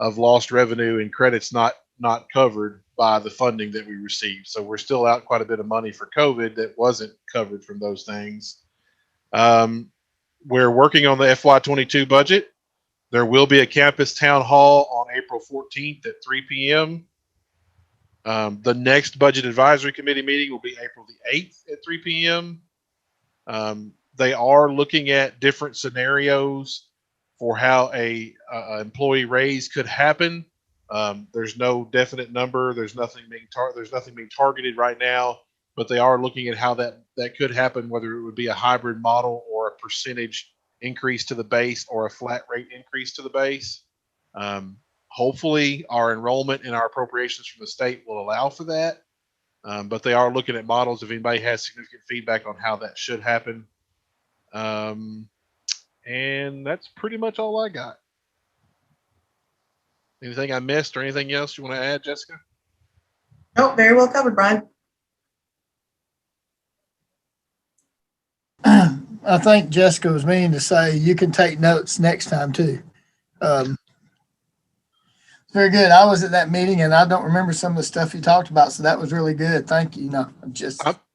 of lost revenue and credits not covered by the funding that we received. So we're still out quite a bit of money for COVID that wasn't covered from those things. We're working on the FY22 budget. There will be a campus town hall on April 14th at 3 p.m. The next budget advisory committee meeting will be April the 8th at 3 p.m. They are looking at different scenarios for how a employee raise could happen. There's no definite number. There's nothing being targeted right now, but they are looking at how that could happen, whether it would be a hybrid model or a percentage increase to the base or a flat rate increase to the base. Hopefully our enrollment and our appropriations from the state will allow for that. But they are looking at models if anybody has significant feedback on how that should happen. And that's pretty much all I got. Anything I missed or anything else you want to add, Jessica? Nope, very well covered, Brian. I think Jessica was meaning to say you can take notes next time too. Very good. I was at that meeting and I don't remember some of the stuff you talked about, so that was really good. Thank you. No,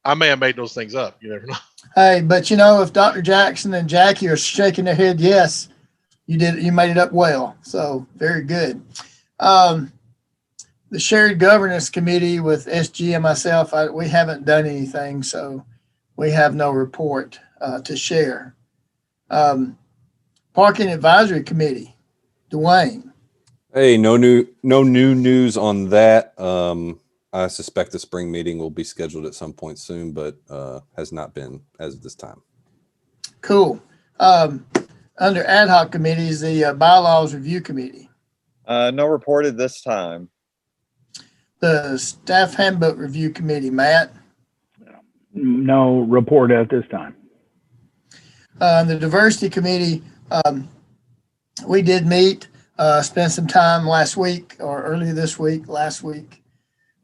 I may have made those things up. You never know. Hey, but you know, if Dr. Jackson and Jackie are shaking their head, yes, you made it up well. So very good. The shared governance committee with SG and myself, we haven't done anything, so we have no report to share. Parking advisory committee, Dwayne. Hey, no new news on that. I suspect the spring meeting will be scheduled at some point soon, but has not been as of this time. Cool. Under ad hoc committees, the bylaws review committee. No report at this time. The staff handbook review committee, Matt. No report at this time. The diversity committee, we did meet, spent some time last week or earlier this week, last week.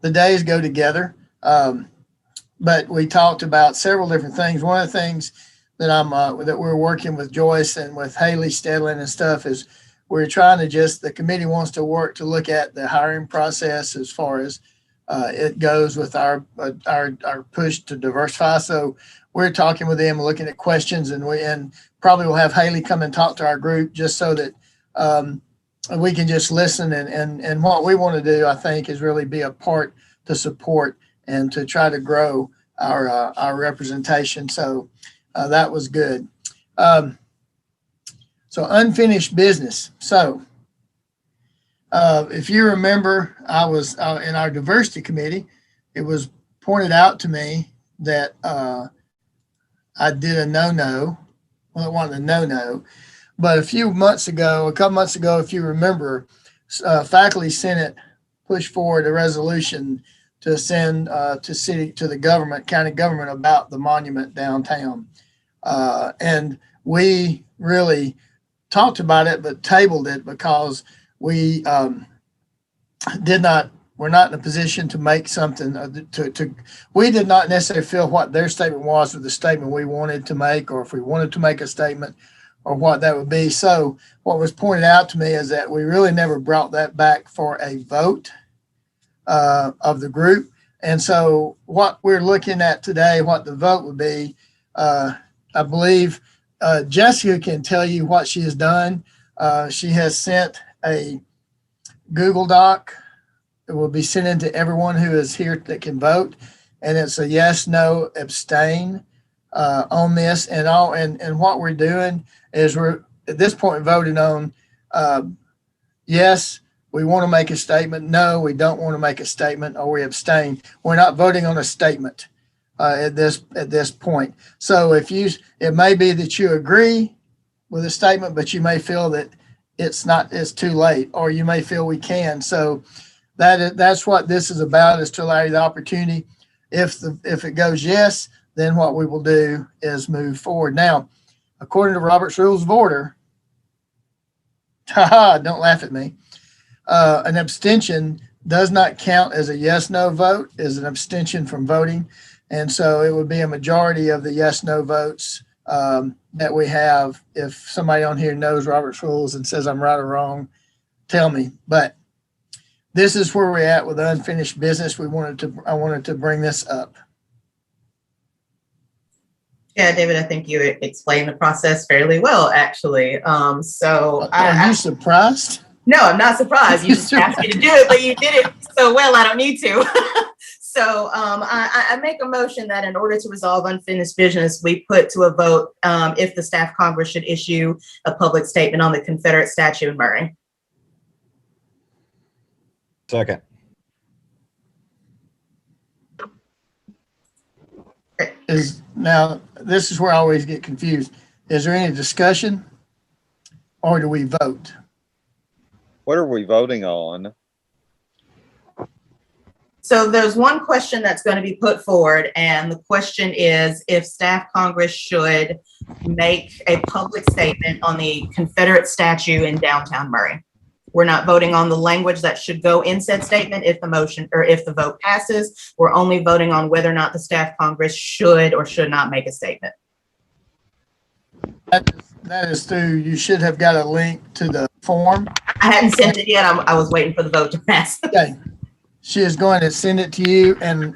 The days go together, but we talked about several different things. One of the things that that we're working with Joyce and with Haley Stedlin and stuff is we're trying to the committee wants to work to look at the hiring process as far as it goes with our push to diversify. So we're talking with them, looking at questions, and probably we'll have Haley come and talk to our group just so that we can just listen. And what we want to do, I think, is really be a part to support and to try to grow our representation. So that was good. So unfinished business. So If you remember, I was in our diversity committee. It was pointed out to me that I did a no-no. Well, it wasn't a no-no, but a couple months ago, if you remember, faculty senate pushed forward a resolution to send to the government, county government, about the monument downtown. And we really talked about it, but tabled it because we we're not in a position to make something we did not necessarily feel what their statement was or the statement we wanted to make, or if we wanted to make a statement or what that would be. So what was pointed out to me is that we really never brought that back for a vote of the group. And so what we're looking at today, what the vote would be, I believe Jessica can tell you what she has done. She has sent a Google Doc. It will be sent in to everyone who is here that can vote. And it's a yes, no, abstain on this. And what we're doing is we're at this point voting on yes, we want to make a statement. No, we don't want to make a statement, or we abstain. We're not voting on a statement at this point. So it may be that you agree with a statement, but you may feel that it's too late, or you may feel we can. So that's what this is about, is to allow you the opportunity. If it goes yes, then what we will do is move forward. Now, according to Robert's Rules of Order, don't laugh at me. An abstention does not count as a yes/no vote, as an abstention from voting. And so it would be a majority of the yes/no votes that we have. If somebody on here knows Robert's Rules and says I'm right or wrong, tell me. But this is where we're at with unfinished business. I wanted to bring this up. Yeah, David, I think you explained the process fairly well, actually. Are you surprised? No, I'm not surprised. You just asked me to do it, but you did it so well, I don't need to. So I make a motion that in order to resolve unfinished business, we put to a vote if the staff Congress should issue a public statement on the Confederate statue in Murray. Second. Now, this is where I always get confused. Is there any discussion, or do we vote? What are we voting on? So there's one question that's going to be put forward, and the question is if staff Congress should make a public statement on the Confederate statue in downtown Murray. We're not voting on the language that should go in said statement if the motion or if the vote passes. We're only voting on whether or not the staff Congress should or should not make a statement. That is through, you should have got a link to the form. I hadn't sent it yet. I was waiting for the vote to pass. Okay. She is going to send it to you, and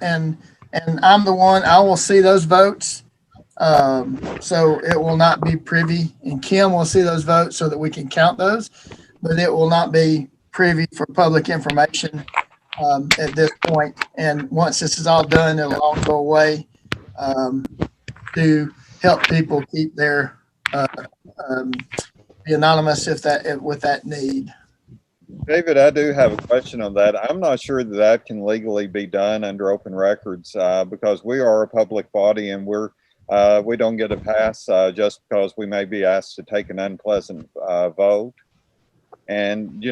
I'm the one, I will see those votes. So it will not be privy, and Kim will see those votes so that we can count those, but it will not be privy for public information at this point. And once this is all done, it'll all go away to help people keep their be anonymous with that need. David, I do have a question on that. I'm not sure that can legally be done under open records because we are a public body, and we don't get a pass just because we may be asked to take an unpleasant vote. And,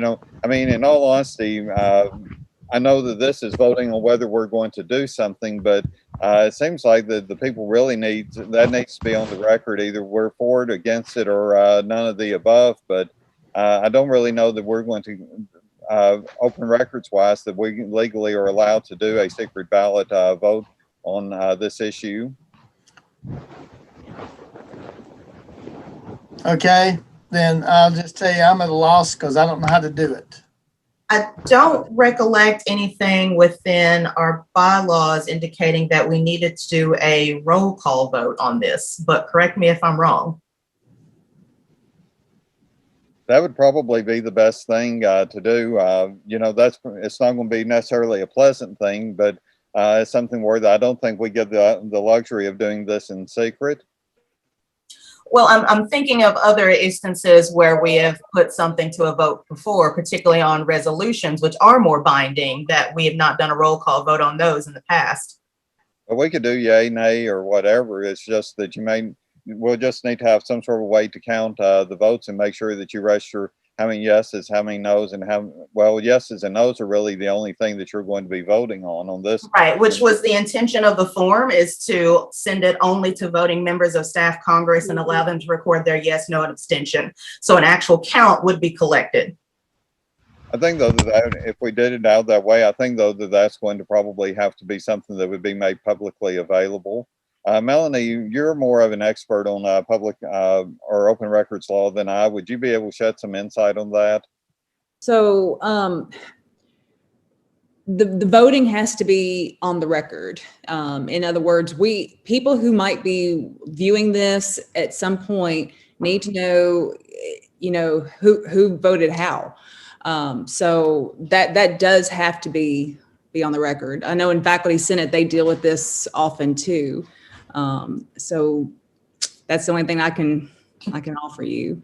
I mean, in all honesty, I know that this is voting on whether we're going to do something, but it seems like the people really needs to be on the record. Either we're for it, against it, or none of the above. But I don't really know that we're going to, open records wise, that we legally are allowed to do a secret ballot vote on this issue. Okay, then I'll just tell you I'm at a loss because I don't know how to do it. I don't recollect anything within our bylaws indicating that we needed to do a roll call vote on this, but correct me if I'm wrong. That would probably be the best thing to do. It's not going to be necessarily a pleasant thing, but it's something where I don't think we get the luxury of doing this in secret. Well, I'm thinking of other instances where we have put something to a vote before, particularly on resolutions, which are more binding, that we have not done a roll call vote on those in the past. But we could do yay, nay, or whatever. It's just that we'll just need to have some sort of way to count the votes and make sure that you register how many yeses, how many noes, and well, yeses and noes are really the only thing that you're going to be voting on this. Right, which was the intention of the form, is to send it only to voting members of staff Congress and allow them to record their yes, no, and abstention. So an actual count would be collected. I think though that if we did it out that way, I think though that that's going to probably have to be something that would be made publicly available. Melanie, you're more of an expert on public or open records law than I. Would you be able to shed some insight on that? So the voting has to be on the record. In other words, people who might be viewing this at some point need to know, who voted how. So that does have to be on the record. I know in Faculty Senate, they deal with this often too. So that's the only thing I can offer you.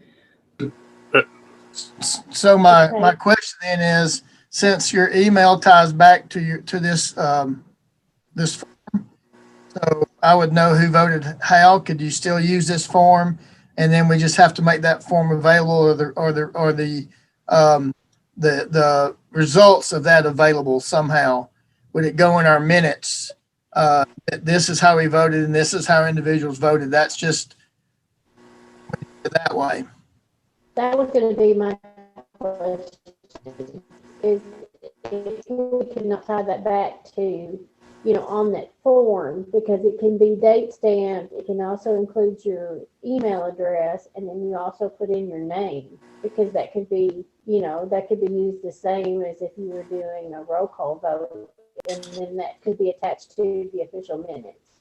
So my question then is, since your email ties back to this this form, so I would know who voted how. Could you still use this form, and then we just have to make that form available, or the results of that available somehow? Would it go in our minutes? That this is how we voted and this is how individuals voted? That's just that way. That was going to be my question, is if we could not tie that back to, on that form, because it can be date stamped. It can also include your email address, and then you also put in your name, because that could be, that could be used the same as if you were doing a roll call vote, and then that could be attached to the official minutes.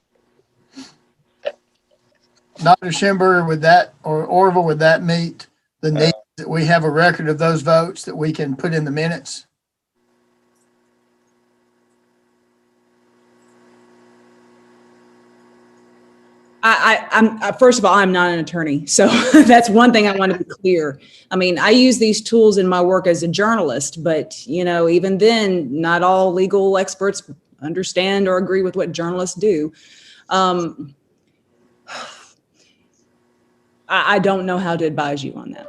Dr. Schimber, would that, or Orville, would that meet the need that we have a record of those votes that we can put in the minutes? I'm first of all, I'm not an attorney. So that's one thing I want to be clear. I mean, I use these tools in my work as a journalist, but even then, not all legal experts understand or agree with what journalists do. I don't know how to advise you on that.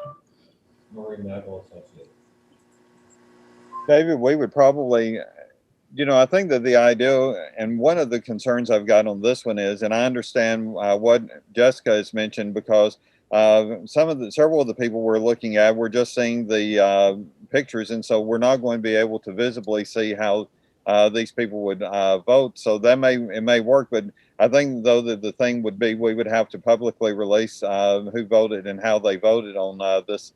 David, we would probably, I think that the idea, and one of the concerns I've got on this one is, and I understand what Jessica has mentioned, because several of the people we're looking at, we're just seeing the pictures, and so we're not going to be able to visibly see how these people would vote. So it may work, but I think though that the thing would be, we would have to publicly release who voted and how they voted on this.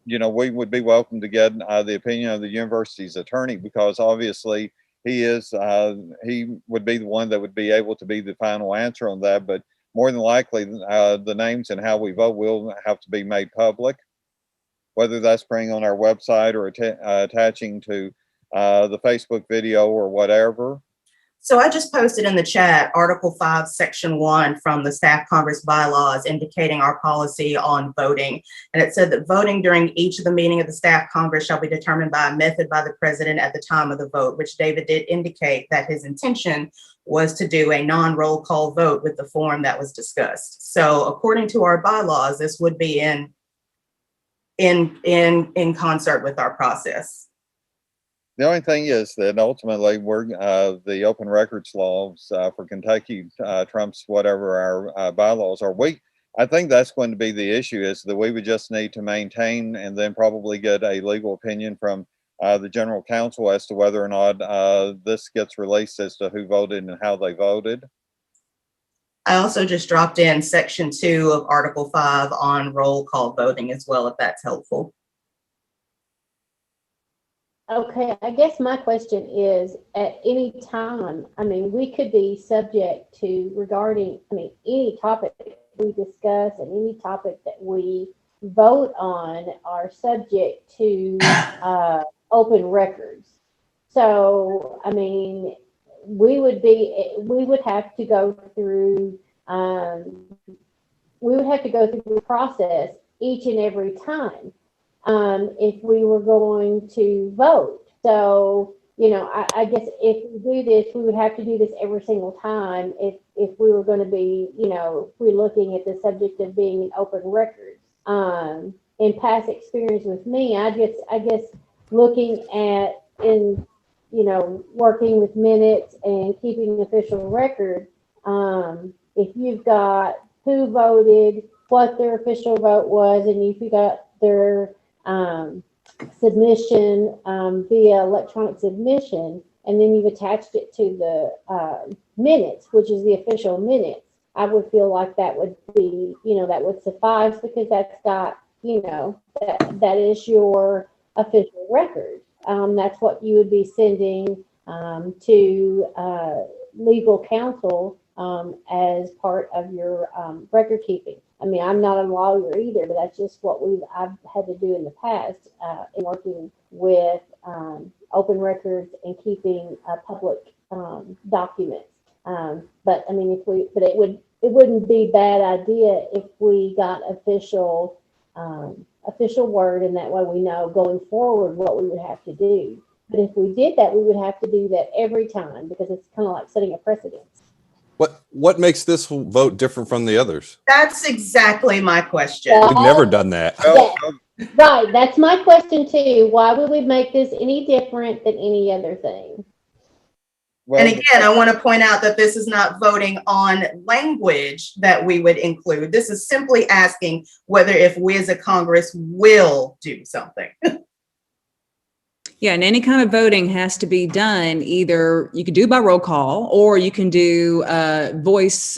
We would be welcome to get the opinion of the university's attorney, because obviously he would be the one that would be able to be the final answer on that. But more than likely, the names and how we vote will have to be made public, whether that's putting on our website or attaching to the Facebook video or whatever. So I just posted in the chat Article 5, Section 1 from the Staff Congress Bylaws, indicating our policy on voting. And it said that voting during each of the meeting of the Staff Congress shall be determined by a method by the president at the time of the vote, which David did indicate that his intention was to do a non-roll call vote with the form that was discussed. So according to our bylaws, this would be in concert with our process. The only thing is that ultimately we're the open records laws for Kentucky trumps whatever our bylaws are. I think that's going to be the issue, is that we would just need to maintain and then probably get a legal opinion from the general counsel as to whether or not this gets released as to who voted and how they voted. I also just dropped in Section 2 of Article 5 on roll call voting as well, if that's helpful. Okay, I guess my question is, at any time, we could be subject to regarding, any topic we discuss and any topic that we vote on are subject to open records. So, we would have to go through, we would have to go through the process each and every time if we were going to vote. So, you know, I guess if we do this, we would have to do this every single time if we were going to be, you know, if we're looking at the subject of being an open record. In past experience with me, I guess looking at you know, working with minutes and keeping official record, if you've got who voted, what their official vote was, and if you got their submission via electronic submission, and then you've attached it to the minutes, which is the official minutes, I would feel like that would be, you know, that would suffice, because that's got, you know, that is your official record. That's what you would be sending to legal counsel as part of your record keeping. I mean, I'm not a lawyer either, but that's just what I've had to do in the past in working with open records and keeping public documents. But I mean, it wouldn't be a bad idea if we got official word, and that way we know going forward what we would have to do. But if we did that, we would have to do that every time, because it's kind of like setting a precedent. What makes this vote different from the others? That's exactly my question. We've never done that. Yeah, right. That's my question too. Why would we make this any different than any other thing? And again, I want to point out that this is not voting on language that we would include. This is simply asking whether if we as a Congress will do something. Yeah, and any kind of voting has to be done, either you can do by roll call, or you can do voice,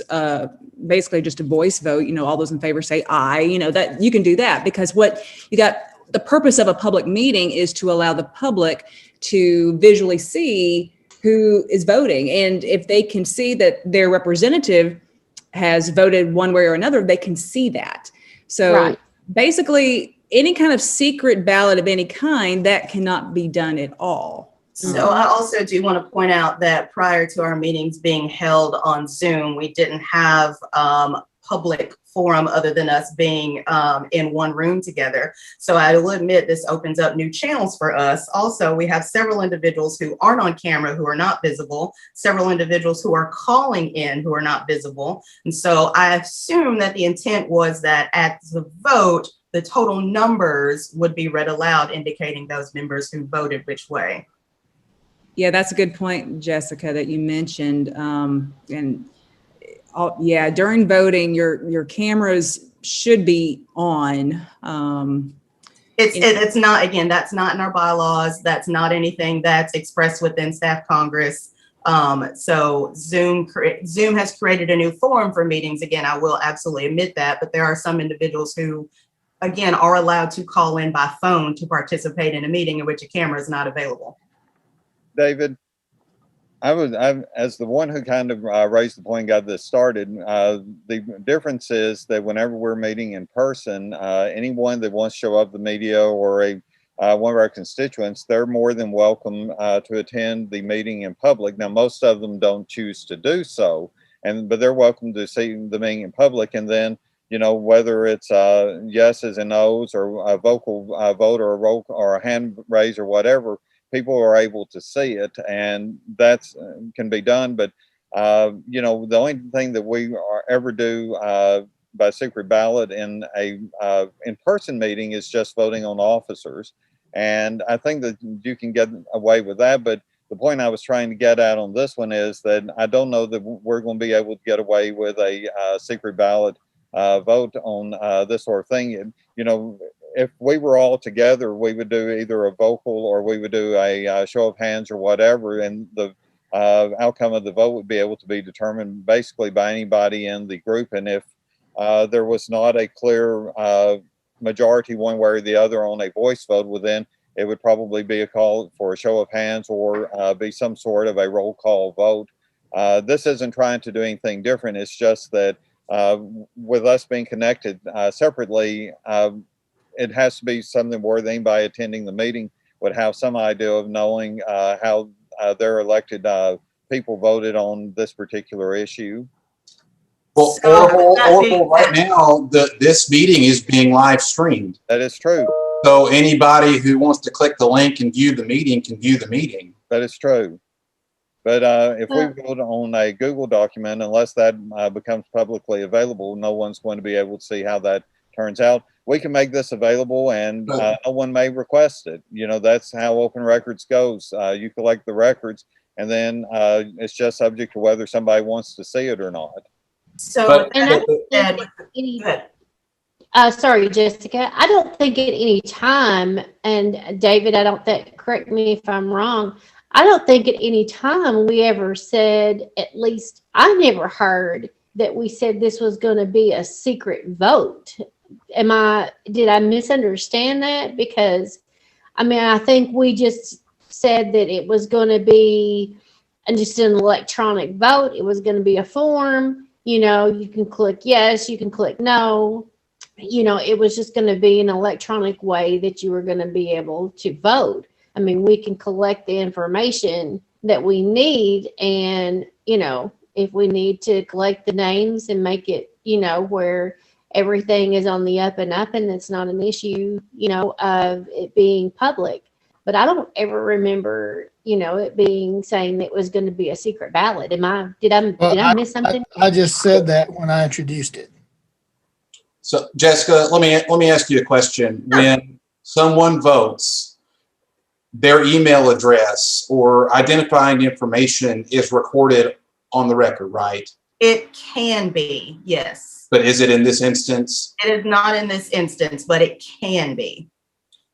basically just a voice vote. You know, all those in favor say aye, you know, that you can do that, because what you got, the purpose of a public meeting is to allow the public to visually see who is voting. And if they can see that their representative has voted one way or another, they can see that. So basically, any kind of secret ballot of any kind, that cannot be done at all. So I also do want to point out that prior to our meetings being held on Zoom, we didn't have public forum other than us being in one room together. So I will admit this opens up new channels for us. Also, we have several individuals who aren't on camera, who are not visible, several individuals who are calling in who are not visible. And so I assume that the intent was that at the vote, the total numbers would be read aloud, indicating those members who voted which way. Yeah, that's a good point, Jessica, that you mentioned. Yeah, during voting, your cameras should be on. It's not, again, that's not in our bylaws. That's not anything that's expressed within Staff Congress. So Zoom has created a new forum for meetings. Again, I will absolutely admit that, but there are some individuals who, again, are allowed to call in by phone to participate in a meeting in which a camera is not available. David, I'm as the one who kind of raised the point and got this started. The difference is that whenever we're meeting in person, anyone that wants to show up, the media or one of our constituents, they're more than welcome to attend the meeting in public. Now, most of them don't choose to do so, but they're welcome to see the meeting in public. And then, you know, whether it's yeses and nos, or a vocal vote, or a roll or a hand raise, or whatever, people are able to see it, and that's can be done. But you know, the only thing that we ever do by secret ballot in a in-person meeting is just voting on officers, and I think that you can get away with that. But the point I was trying to get at on this one is that I don't know that we're going to be able to get away with a secret ballot vote on this sort of thing. You know, if we were all together, we would do either a vocal or we would do a show of hands or whatever, and the outcome of the vote would be able to be determined basically by anybody in the group. And if there was not a clear majority one way or the other on a voice vote, well, then it would probably be a call for a show of hands, or be some sort of a roll call vote. This isn't trying to do anything different. It's just that with us being connected separately, it has to be something where anybody attending the meeting would have some idea of knowing how their elected people voted on this particular issue. Well, Oracle right now, this meeting is being live streamed. That is true. So anybody who wants to click the link and view the meeting can view the meeting. That is true. But if we vote on a Google document, unless that becomes publicly available, no one's going to be able to see how that turns out. We can make this available and no one may request it. You know, that's how open records goes. You collect the records and then it's just subject to whether somebody wants to see it or not. So, sorry, Jessica, I don't think at any time, and David, I don't think, correct me if I'm wrong, I don't think at any time we ever said, at least I never heard that we said this was going to be a secret vote. Did I misunderstand that? Because, I mean, I think we just said that it was going to be just an electronic vote. It was going to be a form, you know, you can click yes, you can click no. You know, it was just going to be an electronic way that you were going to be able to vote. I mean, we can collect the information that we need, and, you know, if we need to collect the names and make it, you know, where everything is on the up and up and it's not an issue, you know, of it being public. But I don't ever remember, you know, it being saying that it was going to be a secret ballot. Did I miss something? I just said that when I introduced it. So Jessica, let me ask you a question. When someone votes, their email address or identifying information is recorded on the record, right? it can be, yes. But is it in this instance? It is not in this instance, but it can be.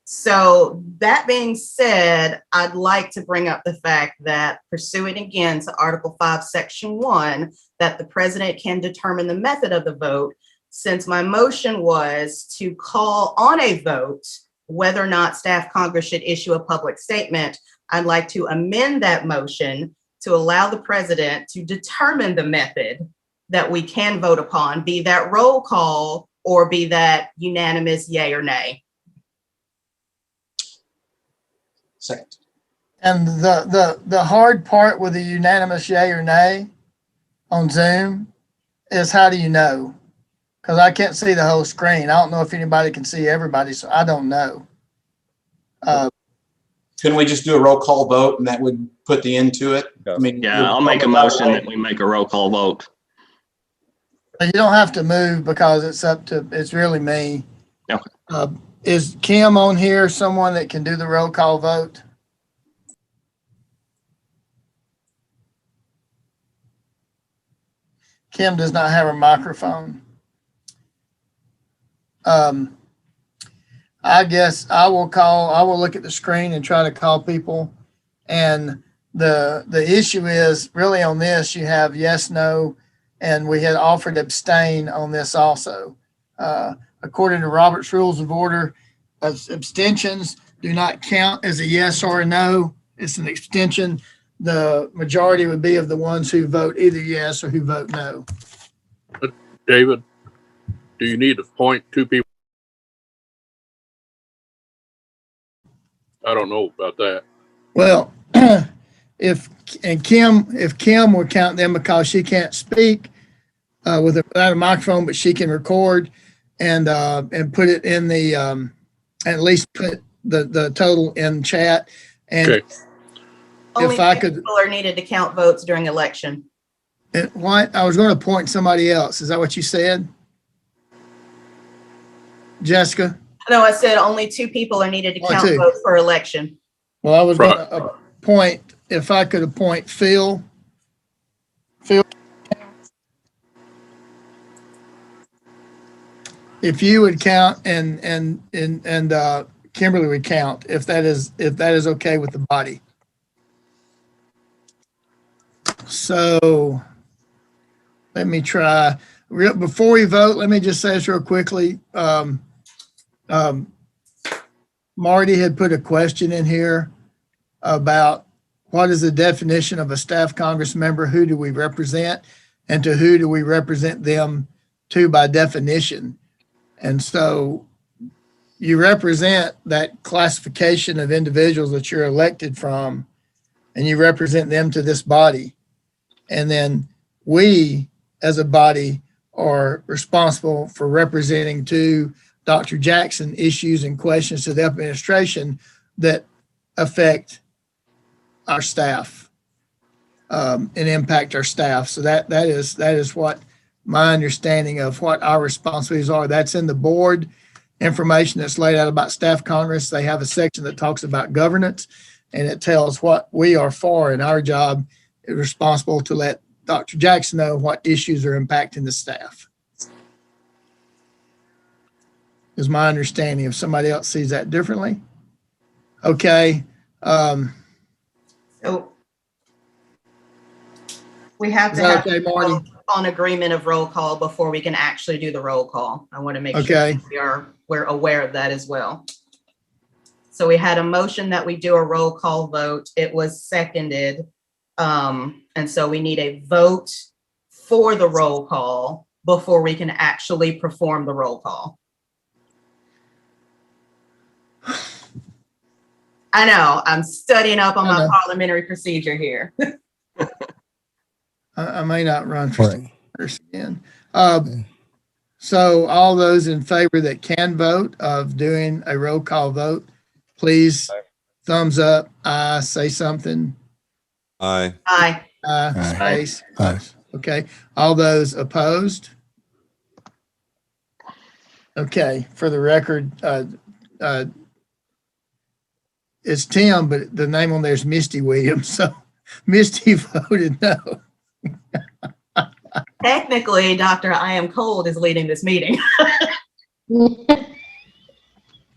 So that being said, I'd like to bring up the fact that pursuant again to Article 5, Section 1, that the president can determine the method of the vote. Since my motion was to call on a vote whether or not staff Congress should issue a public statement, I'd like to amend that motion to allow the president to determine the method that we can vote upon, be that roll call or be that unanimous yay or nay. Second. And the hard part with the unanimous yay or nay on Zoom is how do you know? Because I can't see the whole screen. I don't know if anybody can see everybody, so I don't know. Couldn't we just do a roll call vote and that would put the end to it? I mean, yeah, I'll make a motion that we make a roll call vote. You don't have to move because it's really me. Okay. Is Kim on here, someone that can do the roll call vote? Kim does not have a microphone. I guess I will look at the screen and try to call people. And the issue is really on this, you have yes, no, and we had offered abstain on this also. According to Robert's Rules of Order, abstentions do not count as a yes or a no. It's an abstention. The majority would be of the ones who vote either yes or who vote no. David, do you need to appoint two people? I don't know about that. Well, if Kim will count them because she can't speak without a microphone, but she can record and put it in the at least put the total in chat. And okay. Only people are needed to count votes during election. What? I was going to appoint somebody else. Is that what you said, Jessica? No, I said only 2 people are needed to count votes for election. Well, I was going to appoint, if I could appoint Phil. If you would count and Kimberly would count, if that is okay with the body. So let me try. Before we vote, let me just say this real quickly. Marty had put a question in here about what is the definition of a staff Congress member? Who do we represent? And to who do we represent them to by definition? And so you represent that classification of individuals that you're elected from, and you represent them to this body. And then we, as a body, are responsible for representing to Dr. Jackson issues and questions to the administration that affect our staff and impact our staff. So that is what my understanding of what our responsibilities are. That's in the board information that's laid out about Staff Congress. They have a section that talks about governance, and it tells what we are for, and our job is responsible to let Dr. Jackson know what issues are impacting the staff. Is my understanding. If somebody else sees that differently. Okay. So we have Is to that have okay, Marty? on agreement of roll call before we can actually do the roll call. I want to make Okay. sure we're aware of that as well. So we had a motion that we do a roll call vote. It was seconded. And so we need a vote for the roll call before we can actually perform the roll call. I know, I'm studying up on my parliamentary procedure here. I may not run for Congress again. So all those in favor that can vote of doing a roll call vote, please thumbs up. Aye, say something. Aye. Aye. Space. Okay. All those opposed? Okay. For the record, it's Tim, but the name on there is Misty Williams. So Misty voted no. Technically, Dr. I Am Cold is leading this meeting.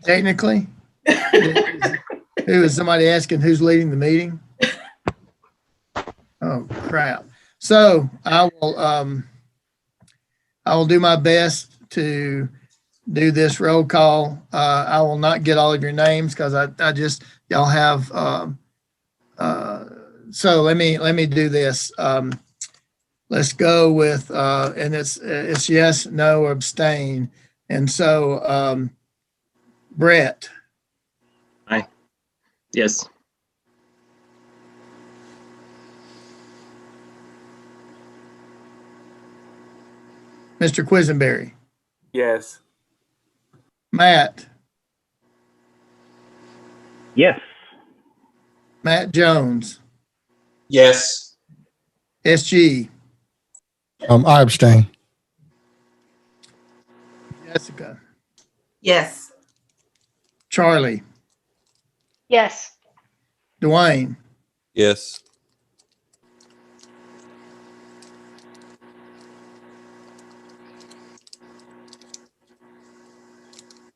Technically? Who is somebody asking who's leading the meeting? Oh, crap. So I will do my best to do this roll call. I will not get all of your names because I just, y'all have, so let me do this. Let's go with, and it's yes, no, or abstain. And so, Brett. Aye. Yes. Mr. Quisenberry. Yes. Matt. Yes. Matt Jones. Yes. SG. I abstain. Jessica. Yes. Charlie. Yes. Dwayne. Yes.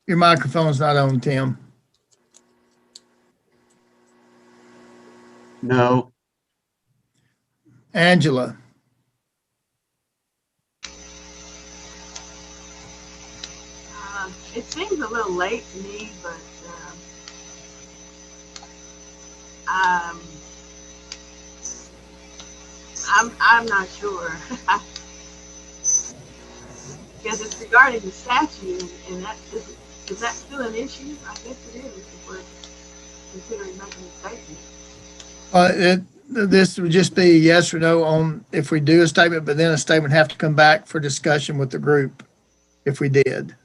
Your microphone's not on, Tim. No. Angela. It seems a little late to me, but I'm not sure. Because it's regarding the statute, and that is that still an issue? I guess it is if we're considering making a statement. This would just be yes or no on if we do a statement, but then a statement have to come back for discussion with the group if we did.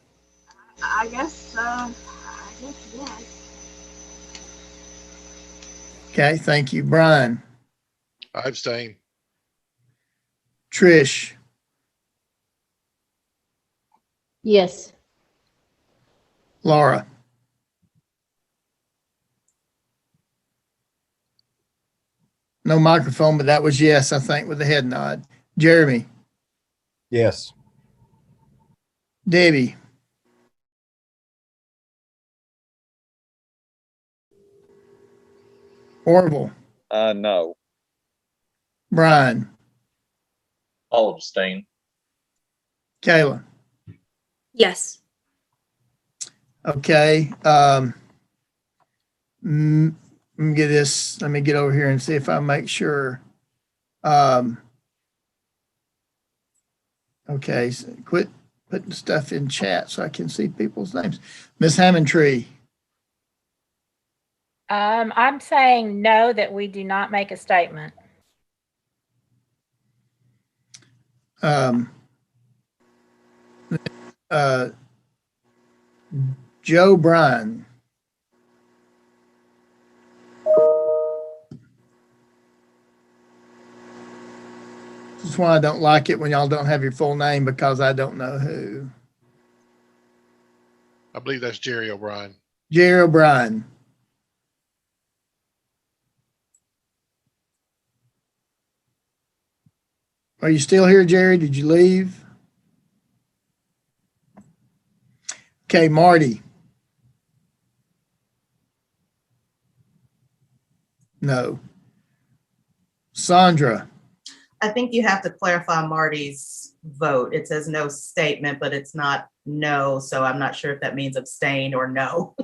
I guess yes. Okay, thank you. Brian. I abstain. Trish. Yes. Laura. No microphone, but that was yes, I think, with the head nod. Jeremy. Yes. Debbie. Orville. No. Brian. I'll abstain. Kayla. Yes. Okay. Let me get this. Let me get over here and see if I make sure. Okay. So quit putting stuff in chat so I can see people's names. Miss Hammond-Tree. I'm saying no, that we do not make a statement. Uh, Joe Bryan. This is why I don't like it when y'all don't have your full name, because I don't know who. I believe that's Jerry O'Brien. Jerry O'Brien. Are you still here, Jerry? Did you leave? Okay, Marty. No. Sandra. I think you have to clarify Marty's vote. It says no statement, but it's not no, so I'm not sure if that means abstain or no.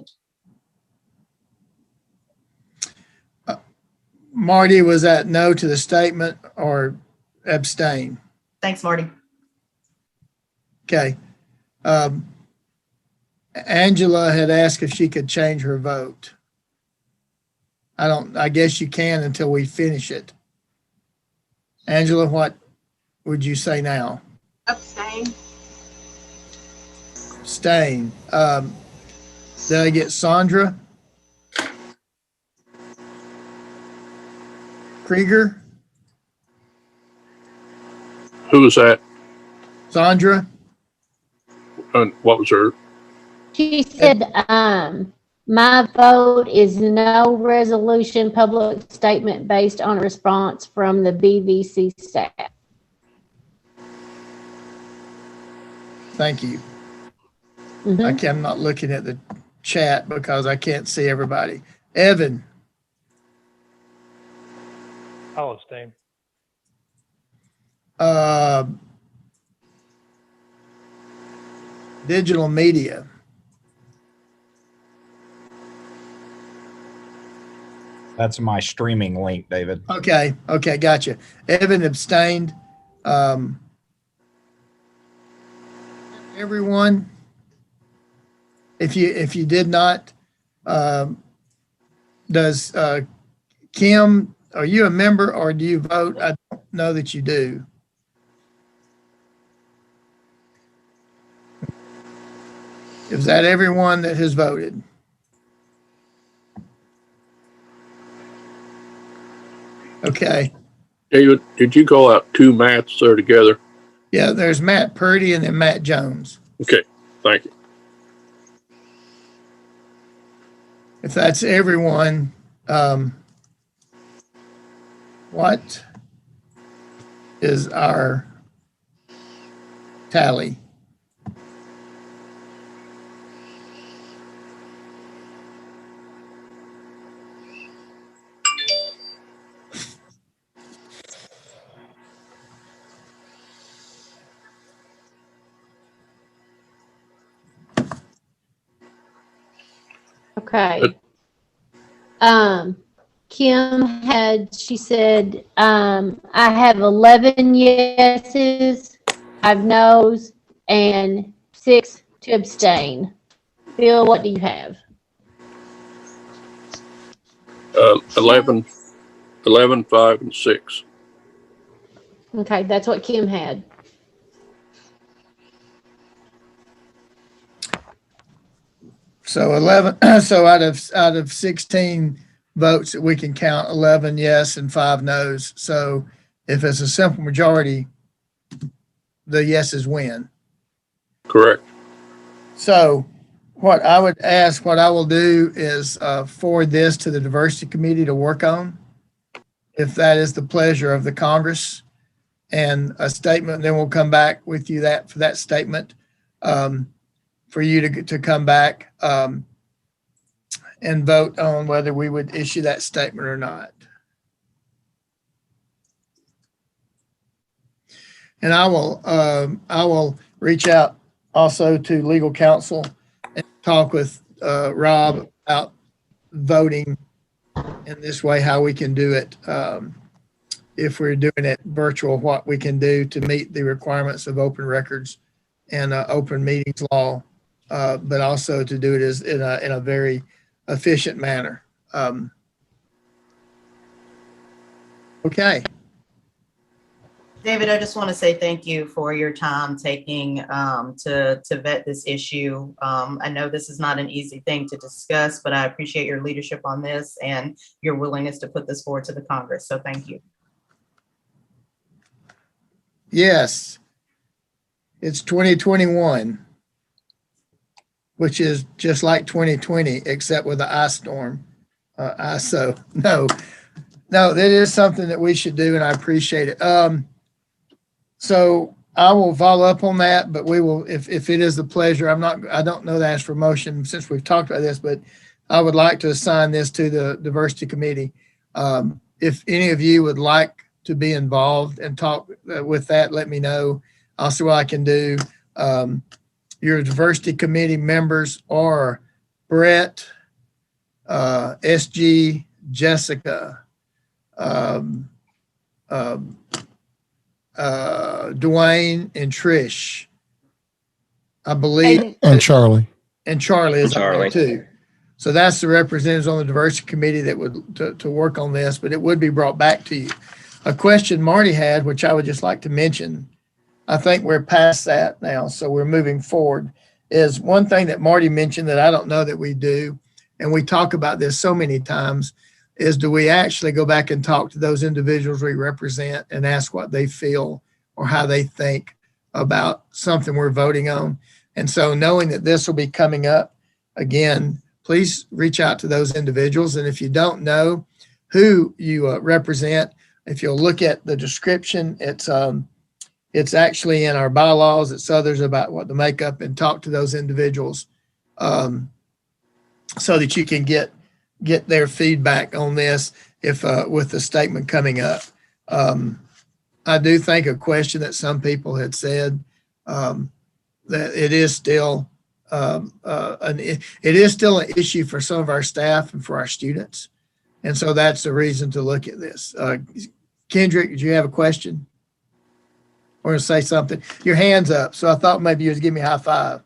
Marty, was that no to the statement or abstain? Thanks, Marty. Okay. Angela had asked if she could change her vote. I guess you can until we finish it. Angela, what would you say now? Abstain. Abstain. Did I get Sandra? Krieger? Who was that? Sandra? And what was her? She said, my vote is no resolution public statement based on a response from the BVC staff. Thank you. Mm-hmm. I'm not looking at the chat because I can't see everybody. Evan? I'll abstain. Digital media. That's my streaming link, David. Okay, gotcha. Evan abstained. Everyone, if you did not, does Kim, are you a member or do you vote? I don't know that you do. Is that everyone that has voted? Okay. David, did you call out two Matts there together? Yeah, there's Matt Purdy and then Matt Jones. Okay, thank you. If that's everyone, what is our tally? Okay. She said, I have 11 yeses, 5 noes, and 6 to abstain. Bill, what do you have? 11, 5, and 6. Okay, that's what Kim had. So 11. So out of 16 votes that we can count, 11 yes and 5 no's. So if it's a simple majority, the yeses win. Correct. So what I would ask, what I will do is forward this to the diversity committee to work on, if that is the pleasure of the Congress, and a statement. Then we'll come back with you for that statement, for you to come back and vote on whether we would issue that statement or not. And I will reach out also to legal counsel and talk with Rob about voting in this way, how we can do it. If we're doing it virtual, what we can do to meet the requirements of open records and open meetings law, but also to do it in a very efficient manner. Okay. David, I just want to say thank you for your time taking to vet this issue. I know this is not an easy thing to discuss, but I appreciate your leadership on this and your willingness to put this forward to the Congress. So thank you. Yes, it's 2021, which is just like 2020, except with the ice storm. So no, that is something that we should do, and I appreciate it. So I will follow up on that, but we will, if it is the pleasure, I don't know to ask for motion since we've talked about this, but I would like to assign this to the diversity committee. If any of you would like to be involved and talk with that, let me know. I'll see what I can do. Your diversity committee members are Brett, SG, Jessica, Dwayne, and Trish, I believe. And Charlie. And Charlie is on there Charlie. too. So that's the representatives on the diversity committee that would to work on this, but it would be brought back to you. A question Marty had, which I would just like to mention, I think we're past that now, so we're moving forward, is one thing that Marty mentioned that I don't know that we do, and we talk about this so many times, is do we actually go back and talk to those individuals we represent and ask what they feel or how they think about something we're voting on? And so knowing that this will be coming up, again, please reach out to those individuals. And if you don't know who you represent, if you'll look at the description, it's actually in our bylaws. It's others about what to make up and talk to those individuals so that you can get their feedback on this if with the statement coming up. I do think a question that some people had said that it is still an issue for some of our staff and for our students. And so that's the reason to look at this. Kendrick, did you have a question? Or to say something? Your hand's up, so I thought maybe you was giving me a high five.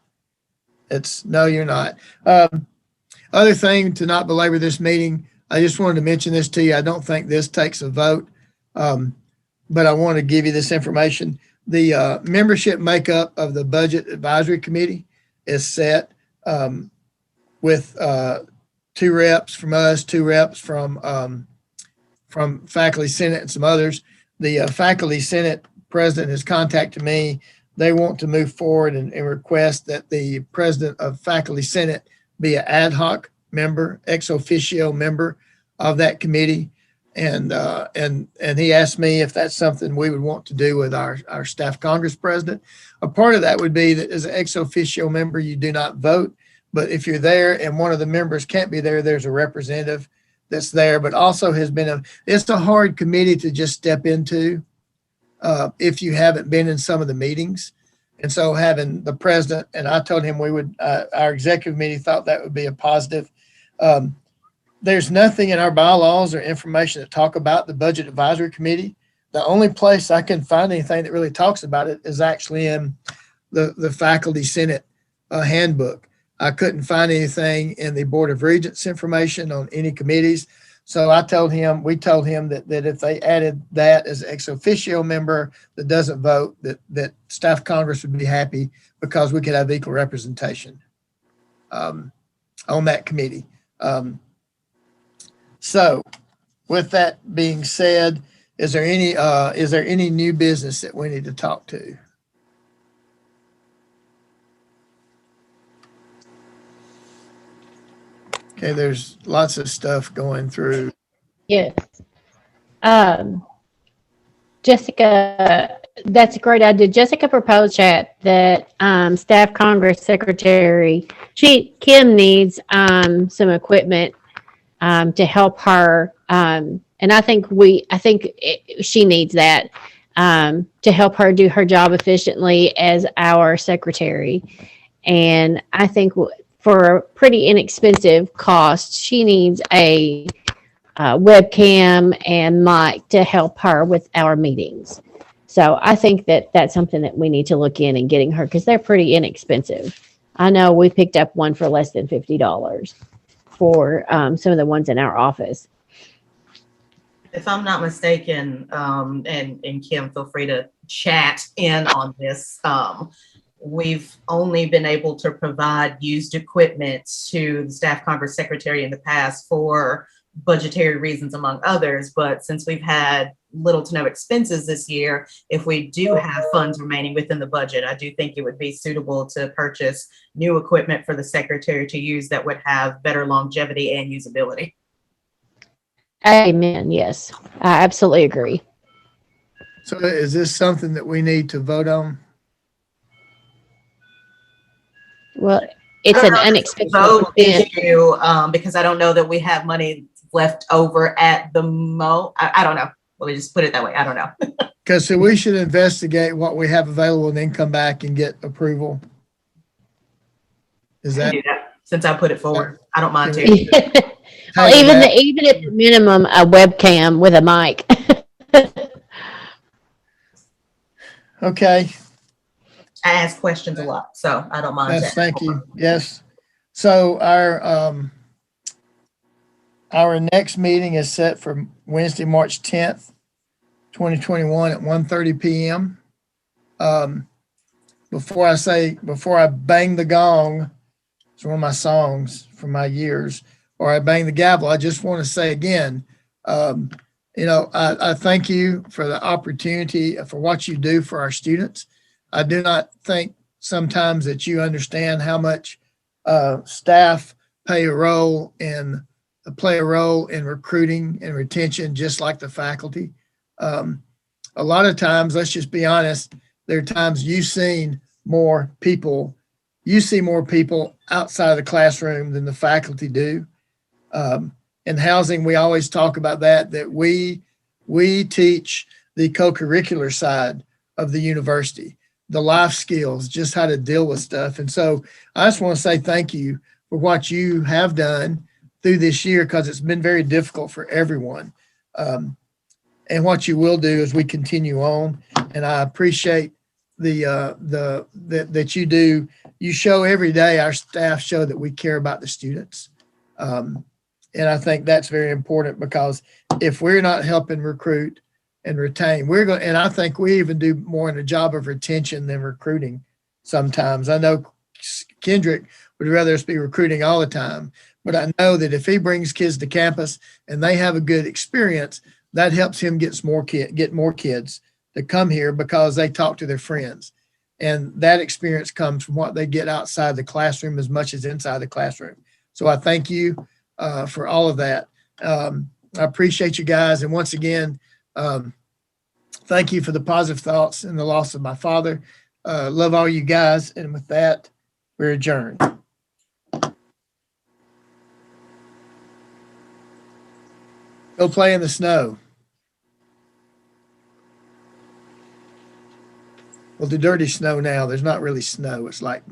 No, you're not. Other thing, to not belabor this meeting, I just wanted to mention this to you. I don't think this takes a vote, but I want to give you this information. The membership makeup of the Budget Advisory Committee is set with 2 reps from us, 2 reps from Faculty Senate and some others. The Faculty Senate president has contacted me. They want to move forward and request that the president of Faculty Senate be an ad hoc member, ex officio member of that committee. And he asked me if that's something we would want to do with our staff Congress president. A part of that would be that as an ex officio member, you do not vote. But if you're there and one of the members can't be there, there's a representative that's there, but also it's a hard committee to just step into if you haven't been in some of the meetings. And so having the president, and I told him our executive committee thought that would be a positive. There's nothing in our bylaws or information that talk about the Budget Advisory Committee. The only place I can find anything that really talks about it is actually in the Faculty Senate Handbook. I couldn't find anything in the Board of Regents information on any committees. So we told him that if they added that as an ex officio member that doesn't vote, that staff Congress would be happy because we could have equal representation on that committee. So with that being said, is there any new business that we need to talk to? Okay, there's lots of stuff going through. Yes. Jessica, that's a great idea. Jessica proposed chat that Staff Congress Secretary Kim needs some equipment to help her, and I think she needs that to help her do her job efficiently as our secretary. And I think for a pretty inexpensive cost, she needs a webcam and mic to help her with our meetings. So I think that that's something that we need to look in and getting her, because they're pretty inexpensive. I know we picked up one for less than $50 for some of the ones in our office. If I'm not mistaken, and Kim, feel free to chat in on this. We've only been able to provide used equipment to the staff conference secretary in the past for budgetary reasons, among others. But since we've had little to no expenses this year, if we do have funds remaining within the budget, I do think it would be suitable to purchase new equipment for the secretary to use that would have better longevity and usability. Amen. Yes, I absolutely agree. So is this something that we need to vote on? Well, it's an unexpected Vote event. issue, because I don't know that we have money left over at the I don't know. Let me just put it that way. I don't know. Because so we should investigate what we have available and then come back and get approval. Is that? Do that, since I put it forward, I don't mind too. Well, even at the minimum, a webcam with a mic. Okay. I ask questions a lot, so I don't mind. Yes, thank you. Yes. So our next meeting is set for Wednesday, March 10th, 2021 at 1:30 p.m. Before I bang the gong, it's one of my songs from my years, or I bang the gavel, I just want to say again, I thank you for the opportunity for what you do for our students. I do not think sometimes that you understand how much staff play a role in recruiting and retention, just like the faculty. A lot of times, let's just be honest, there are times you see more people outside of the classroom than the faculty do. In housing, we always talk about that we teach the co-curricular side of the university, the life skills, just how to deal with stuff. And so I just want to say thank you for what you have done through this year, because it's been very difficult for everyone. And what you will do as we continue on. And I appreciate that you do. You show every day, our staff show that we care about the students. And I think that's very important, because if we're not helping recruit and retain, and I think we even do more in the job of retention than recruiting sometimes. I know Kendrick would rather us be recruiting all the time, but I know that if he brings kids to campus and they have a good experience, that helps him get more kids to come here because they talk to their friends. And that experience comes from what they get outside the classroom as much as inside the classroom. So I thank you for all of that. I appreciate you guys. And once again, thank you for the positive thoughts and the loss of my father. Love all you guys. And with that, we're adjourned. Go play in the snow. Well, the dirty snow now, there's not really snow. It's like